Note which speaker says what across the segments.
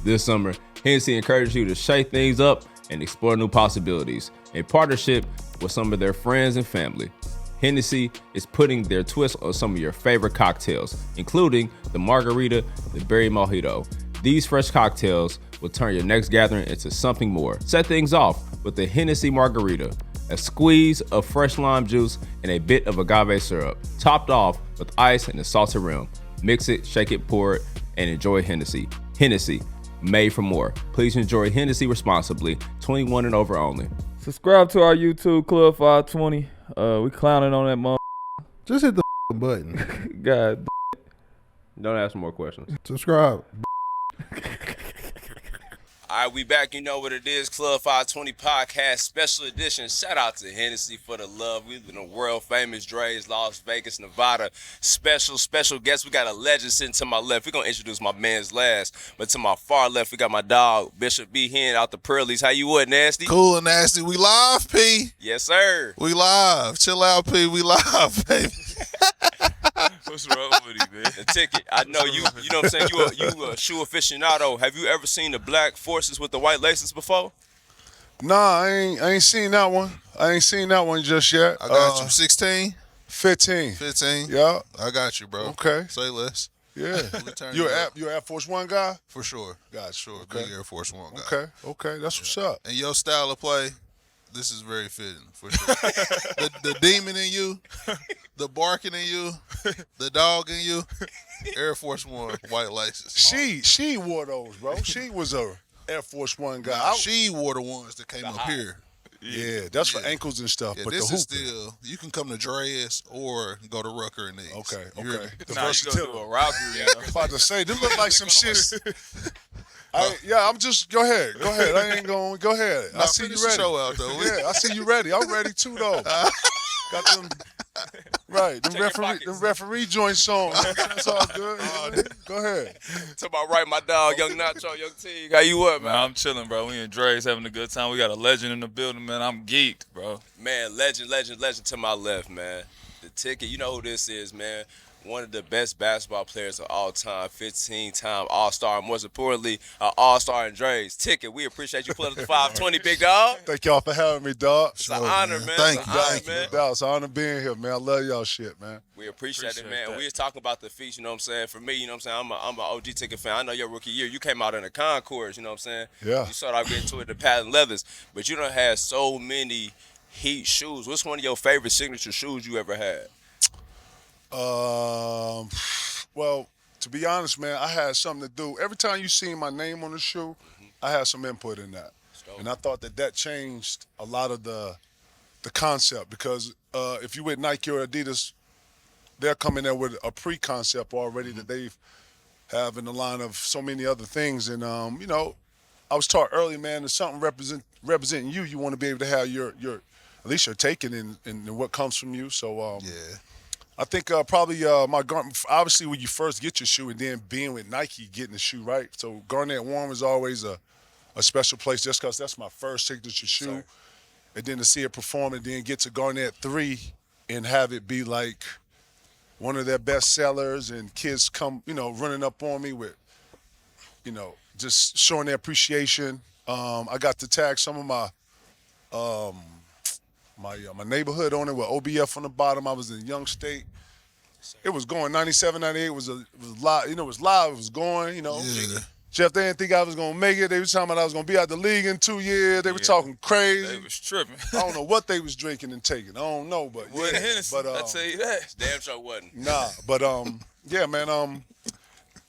Speaker 1: This summer, Hennessy encourages you to shake things up and explore new possibilities. In partnership with some of their friends and family, Hennessy is putting their twist on some of your favorite cocktails, including the margarita, the berry mojito. These fresh cocktails will turn your next gathering into something more. Set things off with the Hennessy margarita, a squeeze of fresh lime juice and a bit of agave syrup, topped off with ice and a salted rim. Mix it, shake it, pour it, and enjoy Hennessy. Hennessy, made for more. Please enjoy Hennessy responsibly. 21 and over only.
Speaker 2: Subscribe to our YouTube, Club 520. We clowning on that mother.
Speaker 3: Just hit the button.
Speaker 2: God.
Speaker 1: Don't ask more questions.
Speaker 3: Subscribe.
Speaker 1: All right, we back. You know what it is. Club 520 Podcast Special Edition. Shout out to Hennessy for the love. We live in a world-famous Dre's, Las Vegas, Nevada. Special guest. We got a legend sitting to my left. We're going to introduce my man's last. But to my far left, we got my dog, Bishop B. Hen out the Pearlies. How you what, Nasty?
Speaker 4: Cool and Nasty. We live, P.
Speaker 1: Yes, sir.
Speaker 4: We live. Chill out, P. We live, baby.
Speaker 5: What's wrong with you, man?
Speaker 1: The ticket. I know you know what I'm saying? You a shoe aficionado. Have you ever seen the black forces with the white laces before?
Speaker 3: Nah, I ain't seen that one. I ain't seen that one just yet.
Speaker 4: I got you. 16?
Speaker 3: 15.
Speaker 4: 15?
Speaker 3: Yeah.
Speaker 4: I got you, bro.
Speaker 3: Okay.
Speaker 4: Say less.
Speaker 3: Yeah. You're Air Force One guy?
Speaker 4: For sure.
Speaker 3: Got
Speaker 4: Sure.
Speaker 3: Okay.
Speaker 4: Big Air Force One guy.
Speaker 3: Okay. That's what's up.
Speaker 4: And your style of play, this is very fitting, for sure. the demon in you, the barking in you, the dog in you, Air Force One, white laces.
Speaker 3: She wore those, bro. She was a Air Force One guy.
Speaker 4: Nah, she wore the ones that came up here.
Speaker 3: Yeah, that's for ankles and stuff.
Speaker 4: Yeah,
Speaker 3: but
Speaker 4: this
Speaker 3: the
Speaker 4: is
Speaker 3: hooping.
Speaker 4: still, you can come to Dre's or go to Rucker and these.
Speaker 3: Okay.
Speaker 4: You hear me?
Speaker 3: The
Speaker 5: Nah, you
Speaker 3: versatility.
Speaker 5: gonna do a robbery.
Speaker 3: I'm about to say, them look like some shit. I'm just, go ahead. I ain't going, go ahead. I see you
Speaker 4: finish the
Speaker 3: ready.
Speaker 4: show out, though.
Speaker 3: Yeah, I see you ready. I'm ready too, though. Got them, right, them referee joints on. That's all good. Go ahead.
Speaker 1: To my right, my dog, Young Nacho, Young Teague. How you what, man?
Speaker 5: Man, I'm chilling, bro. We in Dre's having a good time. We got a legend in the building, man. I'm geeked, bro.
Speaker 1: Man, legend to my left, man. The ticket, you know who this is, man. One of the best basketball players of all time, 15-time All-Star, more importantly, an All-Star in Dre's. Ticket, we appreciate you pulling up the 520, big dog.
Speaker 3: Thank y'all for having me, dog.
Speaker 1: It's an honor, man.
Speaker 4: Thank
Speaker 1: It's
Speaker 4: you.
Speaker 1: an honor,
Speaker 4: Thank you,
Speaker 1: man.
Speaker 3: It's an honor being here, man. I love y'all shit, man.
Speaker 1: We appreciate it,
Speaker 5: Appreciate
Speaker 1: man.
Speaker 5: that.
Speaker 1: We was talking about the feats, you know what I'm saying? For me, you know what I'm saying, I'm an OG Ticket fan. I know your rookie year, you came out in the Concourse, you know what I'm saying?
Speaker 3: Yeah.
Speaker 1: You started out getting to it, the patent leathers, but you done had so many Heat shoes. What's one of your favorite signature shoes you ever had?
Speaker 3: Well, to be honest, man, I had something to do. Every time you see my name on the shoe, I had some input in that. And I thought that changed a lot of the concept because if you with Nike or Adidas, they're coming there with a pre-concept already that they have in the line of so many other things. And, you know, I was taught early, man, there's something representing you. You want to be able to have your at least your take in what comes from you. So,
Speaker 4: Yeah.
Speaker 3: I think probably obviously when you first get your shoe and then being with Nike getting the shoe, right? So Garnett 1 was always a special place just because that's my first signature shoe.
Speaker 1: Sorry.
Speaker 3: And then to see it perform and then get to Garnett 3 and have it be like one of their best sellers and kids come, you know, running up on me with, you know, just showing their appreciation. I got to tag some of my neighborhood on it with OBF on the bottom. I was in Young State. It was going 97, 98 was live. You know, it was live. It was going. You know,
Speaker 4: Yeah.
Speaker 3: Jeff, they didn't think I was gonna make it. They were talking about I was gonna be out the league in 2 years. They were talking crazy.
Speaker 5: They was tripping.
Speaker 3: I don't know what they was drinking and taking. I don't know, but
Speaker 5: Wasn't Hennessy,
Speaker 3: But
Speaker 5: I tell you that.
Speaker 1: Damn sure wasn't.
Speaker 3: nah, but yeah, man.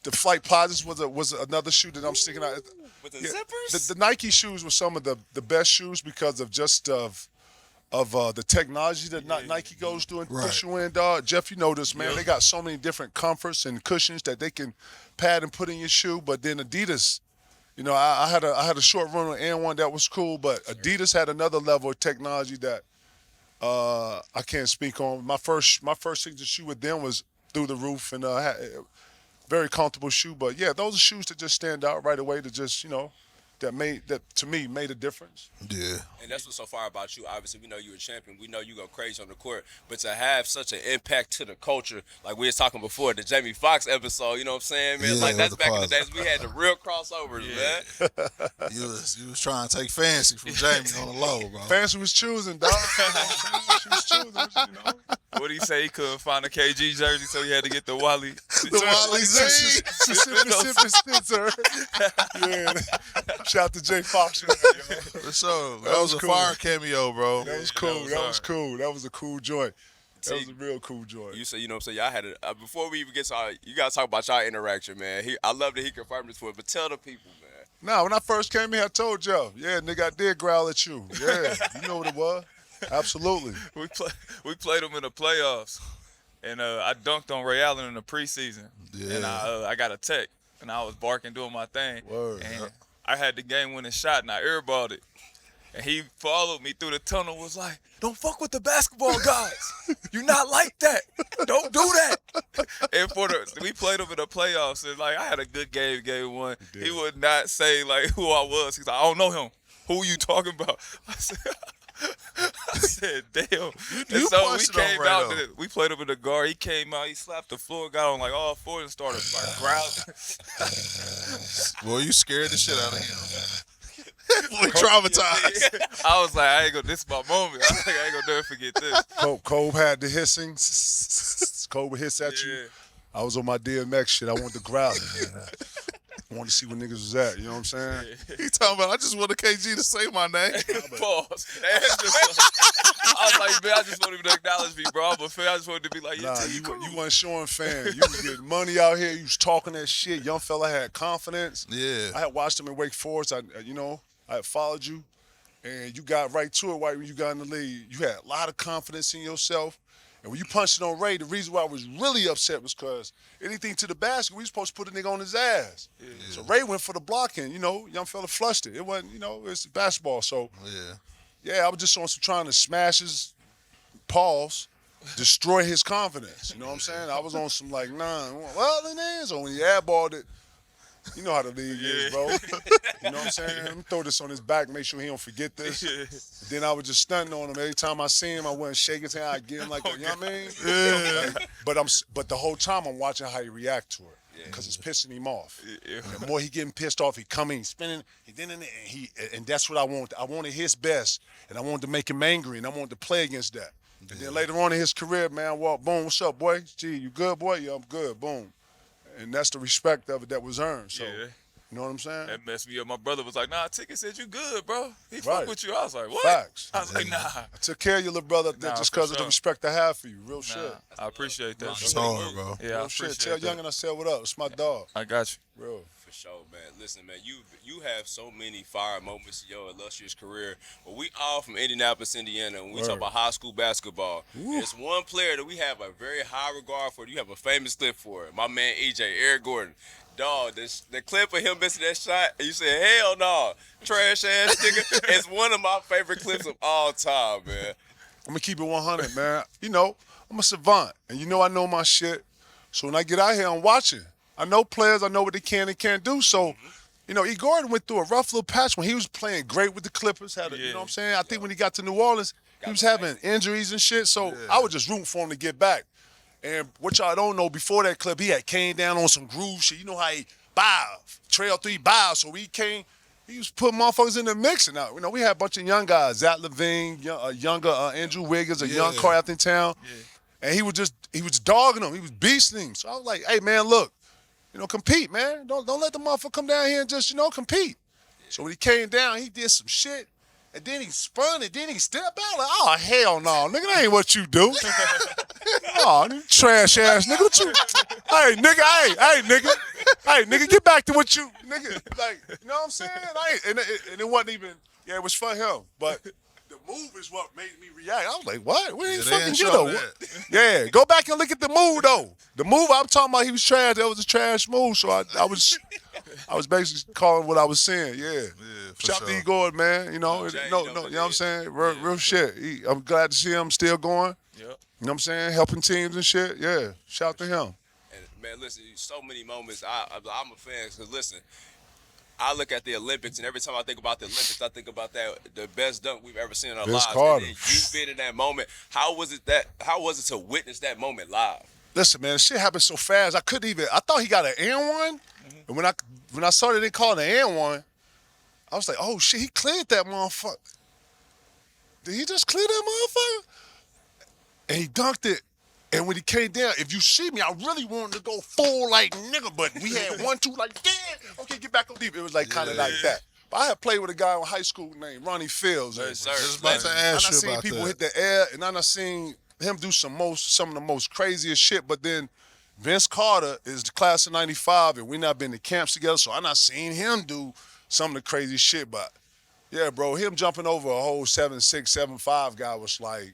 Speaker 3: The Flight Posits was another shoe that I'm sticking out.
Speaker 1: With the
Speaker 3: Yeah,
Speaker 1: zippers?
Speaker 3: The Nike shoes were some of the best shoes because of just of the technology that Nike goes through and push you in, dog. Jeff, you know this, man. They got so many different comforts and cushions that they can pad and put in your shoe. But then Adidas, you know, I had a short run on N1 that was cool, but Adidas had another level of technology that I can't speak on. My first signature shoe with them was through the roof and very comfortable shoe. But yeah, those are shoes that just stand out right away. To just, you know, that to me made a difference.
Speaker 4: Yeah.
Speaker 1: And that's what's so far about you. Obviously, we know you're a champion. We know you go crazy on the court. But to have such an impact to the culture, like we was talking before, the Jamie Foxx episode, you know what I'm saying, man?
Speaker 4: Yeah,
Speaker 1: Like, that's
Speaker 4: the
Speaker 1: back in the
Speaker 4: positive.
Speaker 1: days. We had the real crossovers, man.
Speaker 4: You was trying to take Fancy from Jamie on the low, bro.
Speaker 3: Fancy was choosing, dog. She was choosing, you know.
Speaker 5: What did he say? He couldn't find a KG jersey, so he had to get the Wally.
Speaker 4: The Wally Z.
Speaker 3: Mississippi Stitzer. Yeah. Shout out to Jay Fox.
Speaker 4: For sure. That was a
Speaker 3: cool.
Speaker 4: fire cameo, bro.
Speaker 3: That was cool. That was cool. That was a cool joint. That was
Speaker 1: See,
Speaker 3: a real cool joint.
Speaker 1: You say, you know what I'm saying? Y'all had it. Before we even get to you guys talk about y'all interaction, man. I love that he confirmed this for it, but tell the people, man.
Speaker 3: Nah, when I first came here, I told y'all, yeah, nigga, I did growl at you. Yeah, you know what it was. Absolutely.
Speaker 5: We played him in the playoffs, and I dunked on Ray Allen in the preseason.
Speaker 4: Yeah.
Speaker 5: And I got a tech, and I was barking doing my thing.
Speaker 3: Word.
Speaker 5: And I had the game-winning shot, and I airballed it. And he followed me through the tunnel, was like, "Don't fuck with the basketball guys. You're not like that. Don't do that." And we played him in the playoffs, and like I had a good game one. He would not say like who I was. He's like, "I don't know him. Who you talking about?" I said, damn. And so we
Speaker 4: punched it on
Speaker 5: came
Speaker 4: Ray,
Speaker 5: out,
Speaker 4: though.
Speaker 5: we played him in the guard. He came out, he slapped the floor, got on like all fours and started like growling.
Speaker 4: Boy, you scared the shit out of him. Boy, traumatized.
Speaker 5: I was like, this is my moment. I was like, I ain't gonna never forget this.
Speaker 3: Kobe had the hissing. Kobe hiss at you.
Speaker 5: Yeah.
Speaker 3: I was on my DMX shit. I wanted to growl. I wanted to see where niggas was at. You know what I'm saying?
Speaker 4: He talking about, I just want the KG to say my name.
Speaker 5: Pause. I was like, man, I just want him to acknowledge me, bro. I'm a fan. I just wanted to be like, yeah,
Speaker 3: Nah,
Speaker 5: T, cool.
Speaker 3: you wasn't showing fan. You was getting money out here. You was talking that shit. Young fella had confidence.
Speaker 4: Yeah.
Speaker 3: I had watched him in Wake Forest. I had followed you, and you got right to it right when you got in the league. You had a lot of confidence in yourself. And when you punched it on Ray, the reason why I was really upset was because anything to the basket, we was supposed to put a nigga on his ass. Yeah. So Ray went for the blocking. Young fella flushed it. It wasn't, it's basketball. So, yeah, I was just on some trying to smash his paws, destroy his confidence. You know what I'm saying? I was on some like, nah, well, it is. Or when he airballed it, you know how the league is, bro. You know what I'm saying? Let me throw this on his back, make sure he don't forget this. Then I was just stunting on him. Every time I see him, I wouldn't shake his hand. I'd get him like, you know what I mean? Yeah. But the whole time I'm watching how he react to it because it's pissing him off. Yeah. And the more he getting pissed off, he coming, spinning, and that's what I want. I wanted his best, and I wanted to make him angry, and I wanted to play against that. And then later on in his career, man, I walk, boom, what's up, boy? Gee, you good, boy? Yeah, I'm good, boom. And that's the respect of it that was earned. So, you know what I'm saying?
Speaker 5: That messed me up. My brother was like, nah, Ticket said you good, bro. He
Speaker 3: Right.
Speaker 5: fuck with you. I was like, what?
Speaker 3: Facts.
Speaker 5: I was like, nah.
Speaker 3: I took care of your little brother up there just
Speaker 5: for
Speaker 3: because of the
Speaker 5: sure.
Speaker 3: respect I have for you. Real shit.
Speaker 5: I appreciate that.
Speaker 4: It's hard, bro.
Speaker 5: Yeah, I
Speaker 3: Real shit.
Speaker 5: appreciate
Speaker 3: Tell
Speaker 5: that.
Speaker 3: Youngin I said what up. It's my dog.
Speaker 5: I got you.
Speaker 3: Real.
Speaker 1: For sure, man. Listen, man, you have so many fire moments in your illustrious career. But we all from Indianapolis, Indiana, and we talk about high school basketball. There's one player that we have a very high regard for. You have a famous clip for it. My man EJ, Eric Gordon. Dog, the clip of him missing that shot, and you said, hell no, trash ass nigga. It's one of my favorite clips of all time, man.
Speaker 3: I'm going to keep it 100, man. I'm a savant, and I know my shit. So when I get out here, I'm watching. I know players. I know what they can and can't do. So, E. Gordon went through a rough little patch when he was playing great with the Clippers. You know what I'm saying? I think when he got to New Orleans, he was having injuries and shit. So I was just rooting for him to get back. And what y'all don't know, before that clip, he had came down on some groove shit. You know how he trail 3 bows. So he was putting motherfuckers in the mix. And now, we had a bunch of young guys, Zach LaVine, younger Andrew Wiggins, a young Carl Anthony Town. Yeah. And he was dogging him. He was beasting him. So I was like, hey, man, look, compete, man. Don't let the motherfucker come down here and just, compete. So when he came down, he did some shit. And then he spun it. Then he stepped out. Like, oh, hell no. Nigga, that ain't what you do. Oh, trash ass nigga. What you? Hey, nigga. Hey, nigga. Hey, nigga, get back to what you, nigga. Like, you know what I'm saying? And it wasn't even, it was for him. But the move is what made me react. I was like, what? What ain't fucking you, though? Yeah, go back and look at the move, though. The move I'm talking about, he was trash. That was a trash move. So I was basically calling what I was saying. Yeah. Shout out to E. Gordon, man. You know what I'm saying? Real shit. I'm glad to see him still going.
Speaker 5: Yep.
Speaker 3: You know what I'm saying? Helping teams and shit. Yeah. Shout out to him.
Speaker 1: And man, listen, so many moments. I'm a fan because listen, I look at the Olympics, and every time I think about the Olympics, I think about the best dunk we've ever seen in our
Speaker 3: Vince
Speaker 1: lives.
Speaker 3: Carter.
Speaker 1: And then you been in that moment. How was it to witness that moment live?
Speaker 3: Listen, man, shit happened so fast. I thought he got an and one. And when I saw that they called an and one, I was like, oh shit, he cleared that motherfucker. Did he just clear that motherfucker? And he dunked it. And when he came down, if you see me, I really wanted to go full like nigga, but we had 1, 2, like, damn, okay, get back on deep. It was like kind of like that. But I had played with a guy in high school named Ronnie Fields.
Speaker 4: Just about to ask you
Speaker 3: seen
Speaker 4: about
Speaker 3: people
Speaker 4: that.
Speaker 3: hit the air, and I seen him do some of the most craziest shit. But then Vince Carter is the class of '95, and we not been to camps together, so I not seen him do some of the crazy shit. But yeah, bro, him jumping over a whole 7'6", 7'5" guy was like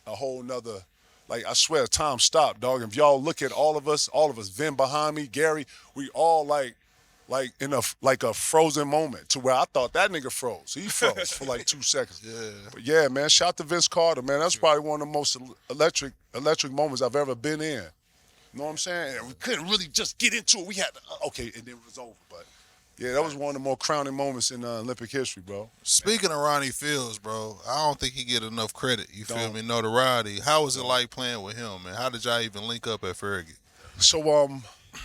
Speaker 3: a whole nother. Like, I swear, time stopped, dog. If y'all look at all of us, Vin behind me, Gary, we all like in a frozen moment to where I thought that nigga froze. He froze for like 2 seconds.
Speaker 4: Yeah.
Speaker 3: But yeah, man, shout out to Vince Carter, man. That's probably one of the most electric moments I've ever been in. You know what I'm saying? And we couldn't really just get into it. We had to, okay, and then it was over. But yeah, that was one of the more crowning moments in Olympic history, bro.
Speaker 4: Speaking of Ronnie Fields, bro, I don't think he get enough credit. You feel me? Notoriety. How was it like playing with him, man? How did y'all even link up at Fergie?
Speaker 3: So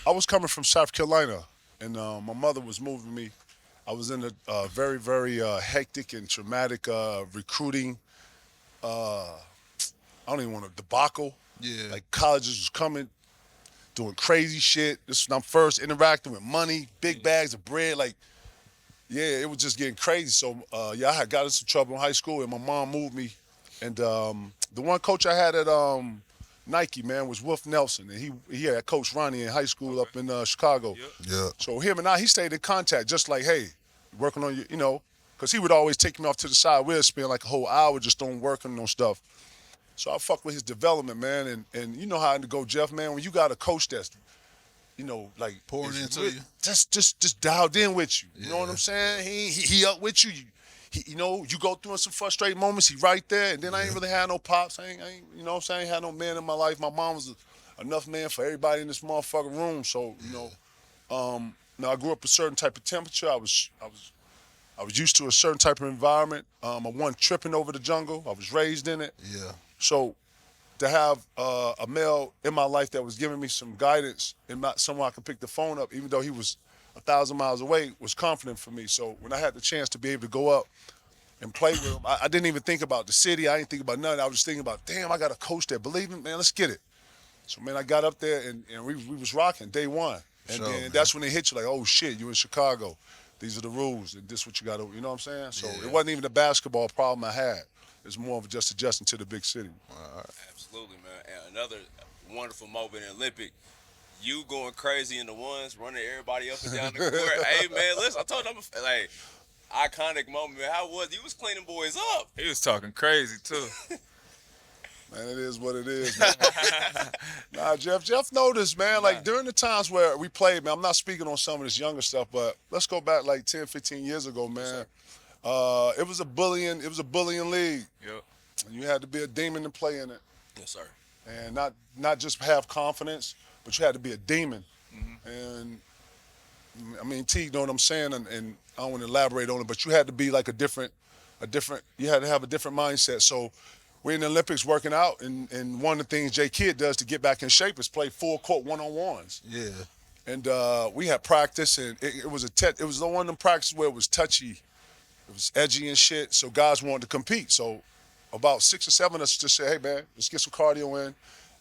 Speaker 3: I was coming from South Carolina, and my mother was moving me. I was in a very, very hectic and traumatic recruiting. I don't even want to debacle.
Speaker 4: Yeah.
Speaker 3: Like, colleges was coming, doing crazy shit. This is when I'm first interacting with money, big bags of bread. Like, yeah, it was just getting crazy. So, yeah, I had got in some trouble in high school, and my mom moved me. And the one coach I had at Nike, man, was Wolf Nelson. And he had coached Ronnie in high school up in Chicago.
Speaker 4: Yeah.
Speaker 3: So him and he stayed in contact, just like, hey, working on you know, because he would always take me off to the side. We'd spend like a whole hour just on working on stuff. So I fuck with his development, man. And you know how to go, Jeff, man, when you got a coach that's, you know, like
Speaker 4: Pouring
Speaker 3: is
Speaker 4: into you.
Speaker 3: Just dialed in with you. You know what
Speaker 4: Yeah.
Speaker 3: I'm saying? He up with you. You know, you go through some frustrating moments, he right there. And then I ain't really had no pops. I ain't you know what I'm saying? I ain't had no man in my life. My mom was enough man for everybody in this motherfucking room. So, you know, now I grew up a certain type of temperature. I was used to a certain type of environment. I wasn't tripping over the jungle. I was raised in it.
Speaker 4: Yeah.
Speaker 3: So to have a male in my life that was giving me some guidance and someone I could pick the phone up, even though he was 1,000 miles away, was confident for me. So when I had the chance to be able to go up and play with him, I didn't even think about the city. I didn't think about nothing. I was just thinking about, damn, I got a coach that believe me, man, let's get it. So, man, I got up there and we was rocking day one. And
Speaker 4: Sure,
Speaker 3: then
Speaker 4: man.
Speaker 3: that's when they hit you like, oh, shit, you in Chicago. These are the rules, and this is what you got to, you know what I'm saying? So
Speaker 4: Yeah.
Speaker 3: it wasn't even a basketball problem I had. It's more of just adjusting to the big city.
Speaker 1: Absolutely, man. And another wonderful moment in Olympic, you going crazy in the ones, running everybody up and down the court. Hey, man, listen, I told them, like, iconic moment, man. How was it? You was cleaning boys up.
Speaker 5: He was talking crazy too.
Speaker 3: Man, it is what it is, man. Nah, Jeff noticed, man, like during the times where we played, man, I'm not speaking on some of this younger stuff, but let's go back like 10, 15 years ago, man. It was a bullying league.
Speaker 5: Yep.
Speaker 3: And you had to be a demon to play in it.
Speaker 1: Yes, sir.
Speaker 3: And not just have confidence, but you had to be a demon. And I mean, Teague, know what I'm saying? And I don't want to elaborate on it, but you had to be like you had to have a different mindset. So we're in the Olympics working out, and one of the things J Kidd does to get back in shape is play full court one-on-ones.
Speaker 4: Yeah.
Speaker 3: And we had practice, and it was the one of them practices where it was touchy, it was edgy and shit. So guys wanted to compete. So about 6 or 7 of us just said, hey man, let's get some cardio in.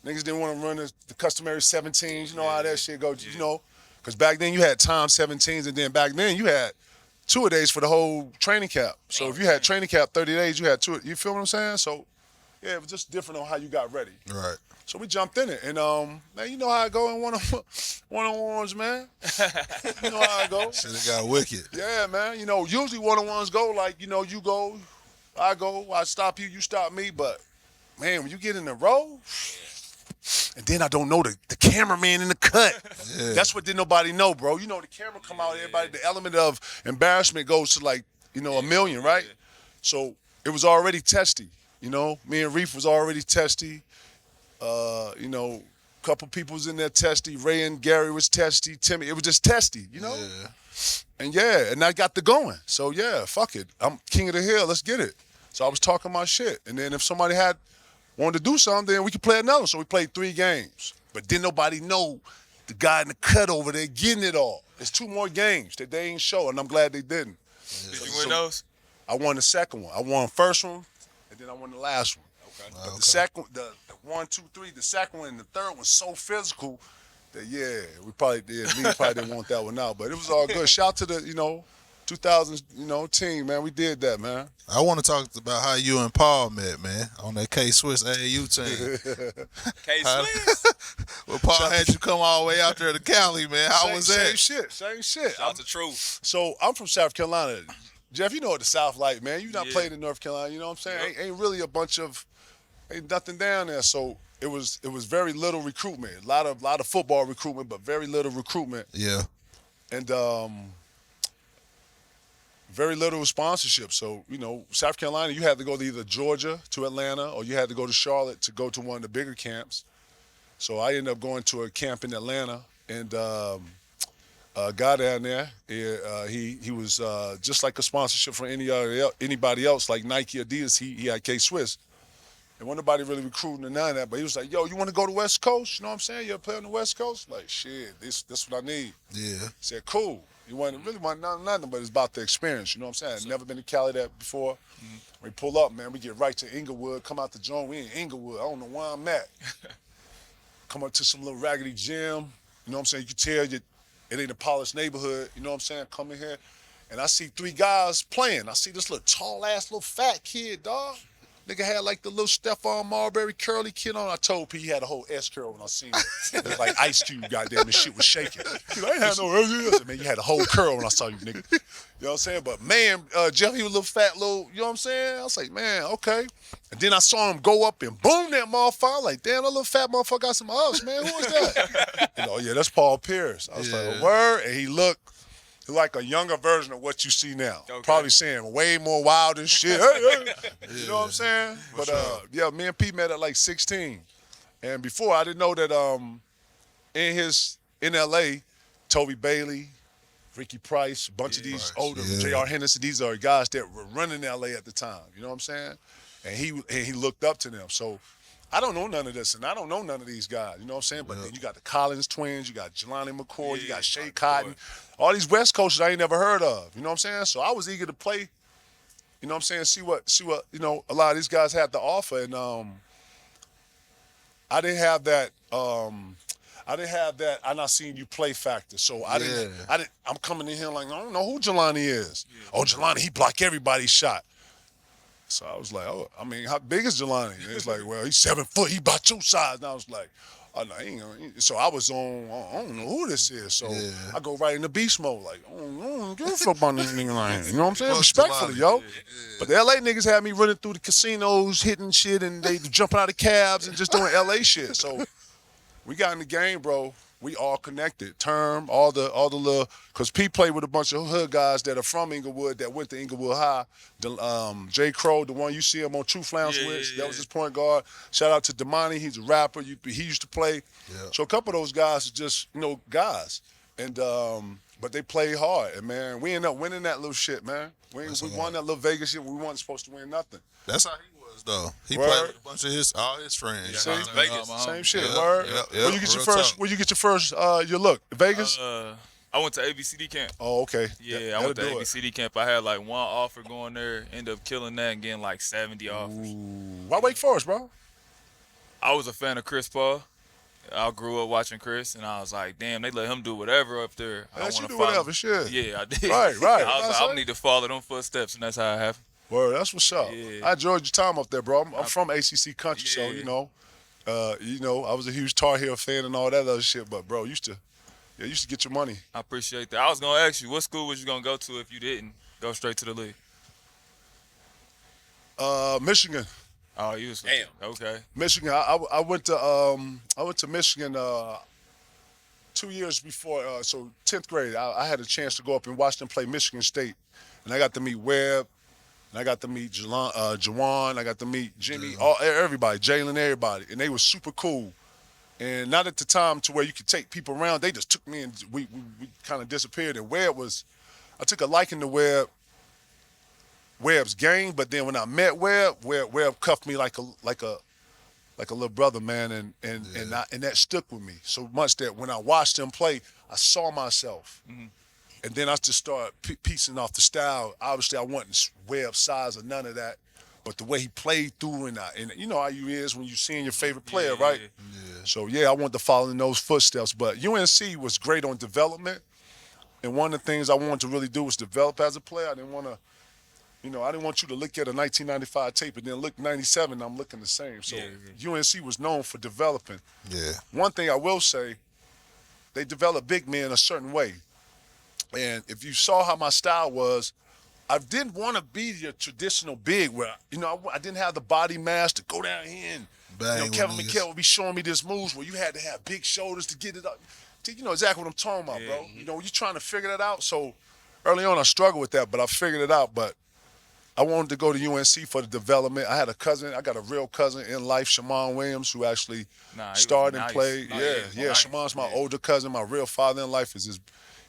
Speaker 3: Niggas didn't want to run the customary 17s. You know how that shit goes. You know, because back then you had time 17s, and then back then you had 2-a-days for the whole training camp. So if you had training camp 30 days, you had 2. You feel what I'm saying? So yeah, it was just different on how you got ready.
Speaker 4: Right.
Speaker 3: So we jumped in it, and man, you know how I go in one-on-ones, man. You know how I go.
Speaker 4: Shit, it got wicked.
Speaker 3: Yeah, man. You know, usually one-on-ones go like, you know, you go, I stop you, you stop me. But man, when you get in the row, and then I don't know the cameraman in the cut.
Speaker 4: Yeah.
Speaker 3: That's what didn't nobody know, bro. You know, the camera come out, everybody, the element of embarrassment goes to like, you know, 1 million, right? So it was already testy. You know, me and Reef was already testy. You know, couple people was in there testy. Ray and Gary was testy. Timmy, it was just testy, you know?
Speaker 4: Yeah.
Speaker 3: And I got the going. So yeah, fuck it. I'm king of the hill. Let's get it. So I was talking my shit. And then if somebody wanted to do something, then we could play another. So we played 3 games. But didn't nobody know the guy in the cut over there getting it all. There's 2 more games that they ain't show, and I'm glad they didn't.
Speaker 5: Did you win those?
Speaker 3: I won the second one. I won the first one, and then I won the last one.
Speaker 5: Okay.
Speaker 3: But the second, the 1, 2, 3, the second one and the third one so physical that we probably did. Me probably didn't want that one out, but it was all good. Shout out to the 2000 team, man. We did that, man.
Speaker 4: I want to talk about how you and Paul met, man, on that K-Swiss AAU team.
Speaker 5: K-Swiss.
Speaker 4: Well, Paul had you come all the way out there to Cali, man. How was that?
Speaker 3: Same shit.
Speaker 5: Shout out to Truth.
Speaker 3: So I'm from South Carolina. Jeff, you know what the South like, man. You not played in North Carolina, you know what I'm saying? Ain't really ain't nothing down there. So it was very little recruitment. A lot of football recruitment, but very little recruitment.
Speaker 4: Yeah.
Speaker 3: And very little sponsorship. So, South Carolina, you had to go to either Georgia to Atlanta or you had to go to Charlotte to go to one of the bigger camps. So I ended up going to a camp in Atlanta, and a guy down there, he was just like a sponsorship for anybody else, like Nike, Adidas. He had K-Swiss. And wasn't nobody really recruiting or none of that, but he was like, yo, you want to go to West Coast? You know what I'm saying? You ever play on the West Coast? Like, shit, this what I need.
Speaker 4: Yeah.
Speaker 3: He said, cool. He really wasn't nothing, but it's about the experience. You know what I'm saying? I'd never been to Cali that before. We pull up, man. We get right to Inglewood, come out the joint. We in Inglewood. I don't know where I'm at. Come up to some little raggedy gym. You know what I'm saying? You can tell it ain't a polished neighborhood. You know what I'm saying? Come in here, and I see 3 guys playing. I see this little tall-ass little fat kid, dog. Nigga had like the little Stephon Marbury curly kid on. I told P he had a whole S curl when I seen him. It was like Ice Cube, goddamn, this shit was shaking. I ain't had no I said, man, you had a whole curl when I saw you, nigga. You know what I'm saying? But man, Jeff, he was a little fat, you know what I'm saying? I was like, man, okay. And then I saw him go up and boom that motherfucker. I'm like, damn, that little fat motherfucker got some ups, man. Who is that? Yeah, that's Paul Pierce. I was like, word? And he looked like a younger version of what you see now. Okay. Probably saying way more wild and shit. Hey. You know what I'm saying? But me and Pete met at like 16. And before, I didn't know that in L.A., Toby Bailey, Ricky Price, a bunch of these older, J.R. Henderson, these are guys that were running L.A. at the time. You know what I'm saying? And he looked up to them. So I don't know none of this, and I don't know none of these guys. You know what I'm saying? But then you got the Collins twins, you got Jelani McCoy, you got Shea Cotton. All these West Coasters I ain't never heard of. You know what I'm saying? So I was eager to play, you know what I'm saying, see what a lot of these guys had to offer. And I didn't have that I not seen you play factor. So I'm coming in here like, I don't know who Jelani is. Yeah. Oh, Jelani, he block everybody's shot. So I was like, how big is Jelani? And it's like, well, he's 7 foot. He about 2 sides. And I was like, oh, no, he ain't. So I was on, I don't know who this is. So I go right into beast mode, like, I don't give a fuck about this nigga like, you know what I'm saying? Respectfully, yo. Yeah. But the LA niggas had me running through the casinos, hitting shit, and they jumping out of cabs and just doing LA shit. So we got in the game, bro. We all connected. Term, all the little, because Pete played with a bunch of hood guys that are from Inglewood that went to Inglewood High. J. Crow, the one you see him on True Flounce with, that was his point guard. Shout out to Damani, he's a rapper. He used to play. Yeah. So a couple of those guys are just, guys. And but they played hard. And, man, we ended up winning that little shit, man. We won that little Vegas shit. We weren't supposed to win nothing.
Speaker 4: That's how he was, though. He played with a bunch of all his friends.
Speaker 3: Yeah, Vegas. Same shit, word. Where you get your first, your look? Vegas?
Speaker 5: I went to ABCD camp.
Speaker 3: Oh, okay.
Speaker 5: Yeah, I went to ABCD camp. I had like one offer going there, ended up killing that and getting like 70 offers.
Speaker 3: Why Wake Forest, bro?
Speaker 5: I was a fan of Chris Paul. I grew up watching Chris, and I was like, damn, they let him do whatever up there. I want to
Speaker 3: do whatever, shit.
Speaker 5: Yeah, I did.
Speaker 3: Right.
Speaker 5: I was like, I need to follow them footsteps, and that's how it happened.
Speaker 3: Word, that's what's up. Yeah. I enjoyed your time up there, bro. I'm from ACC country, so I was a huge Tar Heel fan and all that other shit. But bro, used to get your money.
Speaker 5: I appreciate that. I was gonna ask you, what school was you gonna go to if you didn't go straight to the league?
Speaker 3: Michigan.
Speaker 5: Oh, you was okay.
Speaker 3: Michigan. I went to Michigan 2 years before. So 10th grade, I had a chance to go up and watch them play Michigan State, and I got to meet Webb. And I got to meet Jawan. I got to meet Jimmy, everybody, Jalen, everybody. And they were super cool. And not at the time to where you could take people around. They just took me and we kind of disappeared. And I took a liking to Webb's game, but then when I met Webb cuffed me like a little brother, man, and that stuck with me so much that when I watched him play, I saw myself. Mm-hmm. And then I just started piecing off the style. Obviously, I wasn't Webb's size or none of that, but the way he played through and you know how you is when you seeing your favorite player, right?
Speaker 4: Yeah.
Speaker 3: So, I wanted to follow in those footsteps. But UNC was great on development, and one of the things I wanted to really do was develop as a player. I didn't want you to look at a 1995 tape and then look 97 and I'm looking the same. So UNC was known for developing.
Speaker 4: Yeah.
Speaker 3: One thing I will say, they developed big men a certain way. And if you saw how my style was, I didn't want to be your traditional big where, I didn't have the body mass to go down here and, Kevin McHale would be showing me this moves where you had to have big shoulders to get it up. You know exactly what I'm talking about, bro. You're trying to figure that out. So early on I struggled with that, but I figured it out. But I wanted to go to UNC for the development. I got a real cousin in life, Shaman Williams, who actually started and played. Shaman's my older cousin. My real father in life is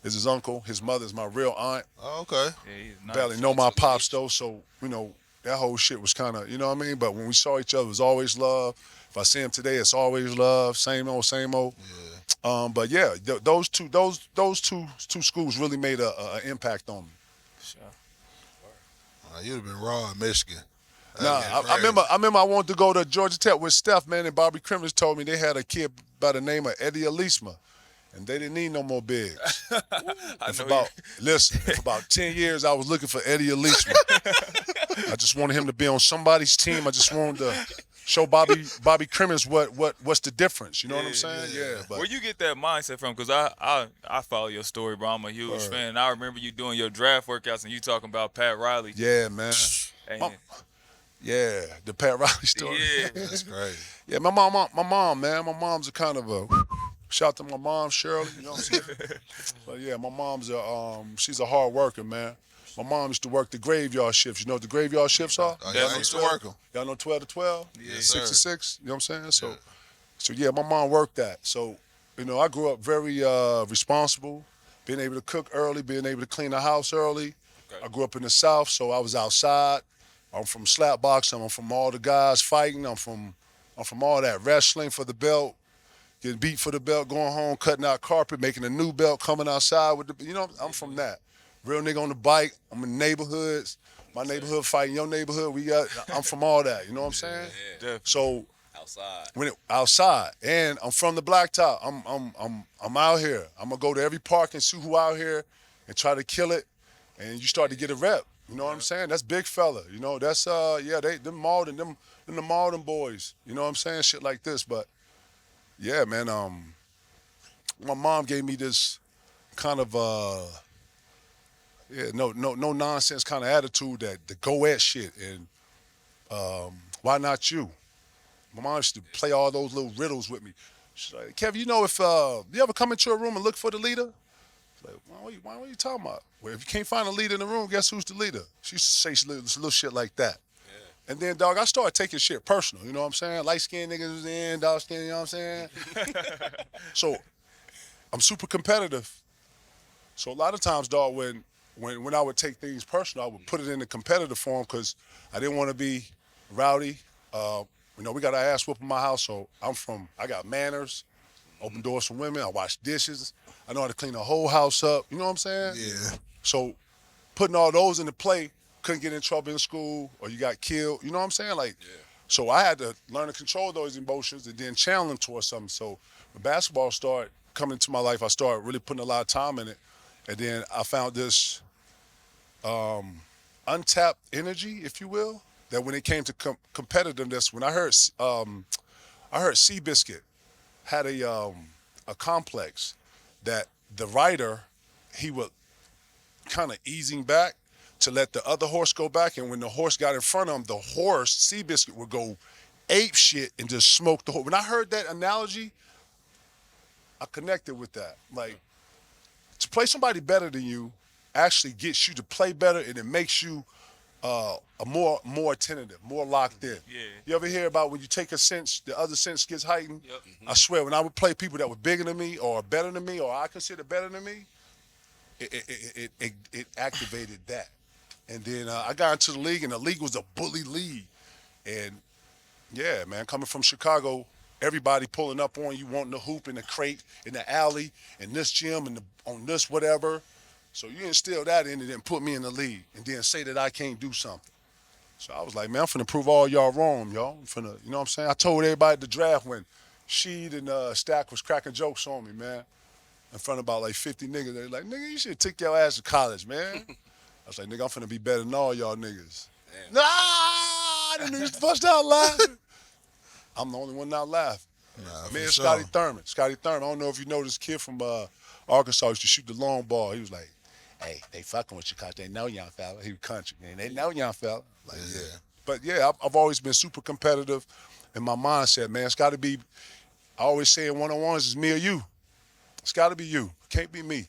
Speaker 3: his uncle. His mother's my real aunt.
Speaker 4: Oh, okay.
Speaker 5: Yeah,
Speaker 3: Barely know my pops though, so that whole shit was kind of, you know what I mean? But when we saw each other, it was always love. If I see him today, it's always love. Same old, same old. Yeah. But yeah, those two schools really made an impact on me.
Speaker 5: Sure.
Speaker 4: You'd have been raw in Michigan.
Speaker 3: I remember I wanted to go to Georgia Tech with Steph, man, and Bobby Crimmins told me they had a kid by the name of Eddie Alisma, and they didn't need no more bigs. For about 10 years, I was looking for Eddie Alisma. I just wanted him to be on somebody's team. I just wanted to show Bobby Crimmins what's the difference. You know what I'm saying? Yeah. But
Speaker 5: where you get that mindset from? Because I follow your story, bro. I'm a huge fan. And I remember you doing your draft workouts and you talking about Pat Riley.
Speaker 3: Yeah, man. The Pat Riley story.
Speaker 5: Yeah,
Speaker 4: that's great.
Speaker 3: Yeah, my mom, man. My mom's a kind of a shout out to my mom, Shirley. You know what I'm saying? But yeah, my mom's she's a hard worker, man. My mom used to work the graveyard shifts. You know what the graveyard shifts are?
Speaker 4: I used to work them.
Speaker 3: Y'all know 12 to 12?
Speaker 4: Yeah,
Speaker 3: 6 to 6? You know what I'm saying? So yeah, my mom worked that. So, I grew up very responsible, being able to cook early, being able to clean the house early. Okay. I grew up in the South, so I was outside. I'm from slap boxing. I'm from all the guys fighting. I'm from all that wrestling for the belt, getting beat for the belt, going home, cutting out carpet, making a new belt, coming outside with the. I'm from that. Real nigga on the bike. I'm in neighborhoods. My neighborhood fighting your neighborhood. I'm from all that. You know what I'm saying?
Speaker 5: Yeah.
Speaker 3: So
Speaker 1: outside.
Speaker 3: Outside, and I'm from the blacktop. I'm out here. I'm gonna go to every park and see who out here, and try to kill it. And you start to get a rep. You know what I'm saying? That's big fella. That's them Malden, them the Malden boys. You know what I'm saying? Shit like this. But yeah, man. My mom gave me this kind of no nonsense kind of attitude that the go at shit and why not you? My mom used to play all those little riddles with me. She's like, Kevin, if you ever come into a room and look for the leader? Like, what are you talking about? Well, if you can't find a leader in the room, guess who's the leader? She used to say little shit like that. Yeah. And then, dog, I started taking shit personal. You know what I'm saying? Light-skinned niggas was in, dark-skinned, you know what I'm saying? So I'm super competitive. So a lot of times, dog, when I would take things personal, I would put it in the competitive form because I didn't want to be rowdy. We got our ass whooped in my house, so I got manners, open doors for women, I wash dishes, I know how to clean the whole house up, you know what I'm saying?
Speaker 4: Yeah.
Speaker 3: So putting all those into play, couldn't get in trouble in school or you got killed, you know what I'm saying? So I had to learn to control those emotions and then channel them towards something. So when basketball started coming into my life, I started really putting a lot of time in it. And then I found this untapped energy, if you will, that when it came to competitiveness, when I heard Seabiscuit had a complex that the rider, he would kind of easing back to let the other horse go back, and when the horse got in front of him, the horse, Seabiscuit, would go ape shit and just smoke the horse. When I heard that analogy, I connected with that. Like, to play somebody better than you actually gets you to play better, and it makes you a more attentive, more locked in.
Speaker 5: Yeah.
Speaker 3: You ever hear about when you take a sense, the other sense gets heightened?
Speaker 5: Yep.
Speaker 3: I swear, when I would play people that were bigger than me or better than me or I consider better than me, it activated that. And then I got into the league, and the league was a bully league. And yeah, man, coming from Chicago, everybody pulling up on you, wanting to hoop in the crate, in the alley, in this gym, and on this whatever. So you instill that in it and put me in the league, and then say that I can't do something. So I was like, man, I'm finna prove all y'all wrong, y'all. I'm finna, you know what I'm saying? I told everybody at the draft when Sheed and Stack was cracking jokes on me, man, in front of about like 50 niggas. They like, nigga, you should take your ass to college, man. I was like, nigga, I'm finna be better than all y'all niggas.
Speaker 1: Damn.
Speaker 3: Nah, them niggas bust out laughing. I'm the only one not laughing.
Speaker 4: Nah,
Speaker 3: Me
Speaker 4: for
Speaker 3: and
Speaker 4: sure.
Speaker 3: Scottie Thurman. I don't know if you know this kid from Arkansas used to shoot the long ball. He was like, hey, they fucking with you because they know young fella. He was country, man. They know young fella. Like, yeah. But yeah, I've always been super competitive in my mindset, man. It's got to be, I always say in one-on-ones, it's me or you. It's got to be you. It can't be me. You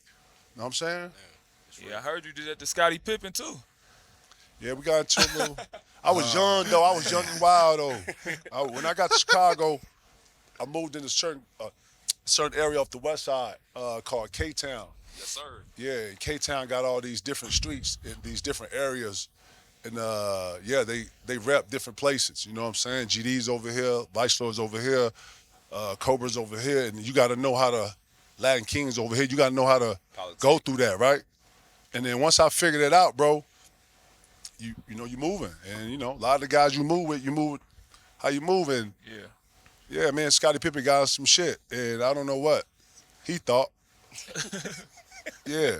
Speaker 3: know what I'm saying?
Speaker 5: Yeah, I heard you did that to Scottie Pippen too.
Speaker 3: Yeah, we got into a little. I was young, though. I was young and wild, though. When I got to Chicago, I moved in a certain area off the west side called K-Town.
Speaker 5: Yes, sir.
Speaker 3: Yeah, K-Town got all these different streets in these different areas. And, yeah, they rep different places. You know what I'm saying? GD's over here, Vice Lord's over here, Cobra's over here. And you got to know how to, Latin King's over here. You got to know how to go through that, right? And then once I figured it out, bro, you know, you moving. And, you know, a lot of the guys you move with how you moving.
Speaker 5: Yeah.
Speaker 3: Yeah, man, Scottie Pippen got us some shit. And I don't know what he thought. Yeah.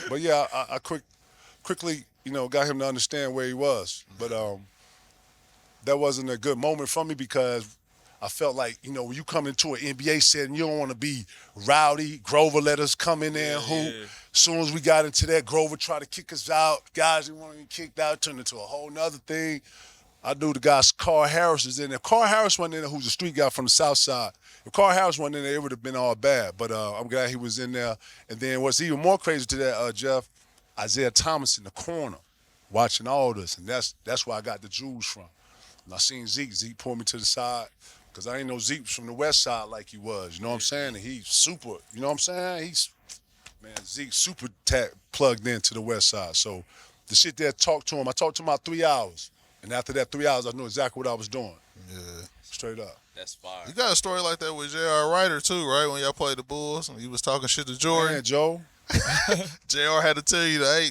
Speaker 3: But, yeah, I quickly, you know, got him to understand where he was. But that wasn't a good moment for me because I felt like, you know, when you come into an NBA setting, you don't want to be rowdy. Grover let us come in there and hoop.
Speaker 5: Yeah.
Speaker 3: As soon as we got into that, Grover tried to kick us out. Guys didn't want to get kicked out, turned into a whole nother thing. I knew the guy, Carl Harris, was in there. Carl Harris wasn't in there, who's a street guy from the South Side. If Carl Harris wasn't in there, it would have been all bad. But I'm glad he was in there. And then what's even more crazy to that, Jeff, Isaiah Thomas in the corner watching all this. And that's where I got the jewels from. And I seen Zeke. Zeke pulled me to the side because I ain't know Zeke was from the west side like he was. You know what I'm saying? And he's super, you know what I'm saying? Zeke's super plugged into the west side. So to sit there and talk to him, I talked to him about 3 hours. And after that 3 hours, I knew exactly what I was doing.
Speaker 4: Yeah.
Speaker 3: Straight up.
Speaker 1: That's fire.
Speaker 4: You got a story like that with J.R. Ryder, too, right? When y'all played the Bulls and he was talking shit to Jordan.
Speaker 3: Man, Joe.
Speaker 4: J.R. had to tell you, hey,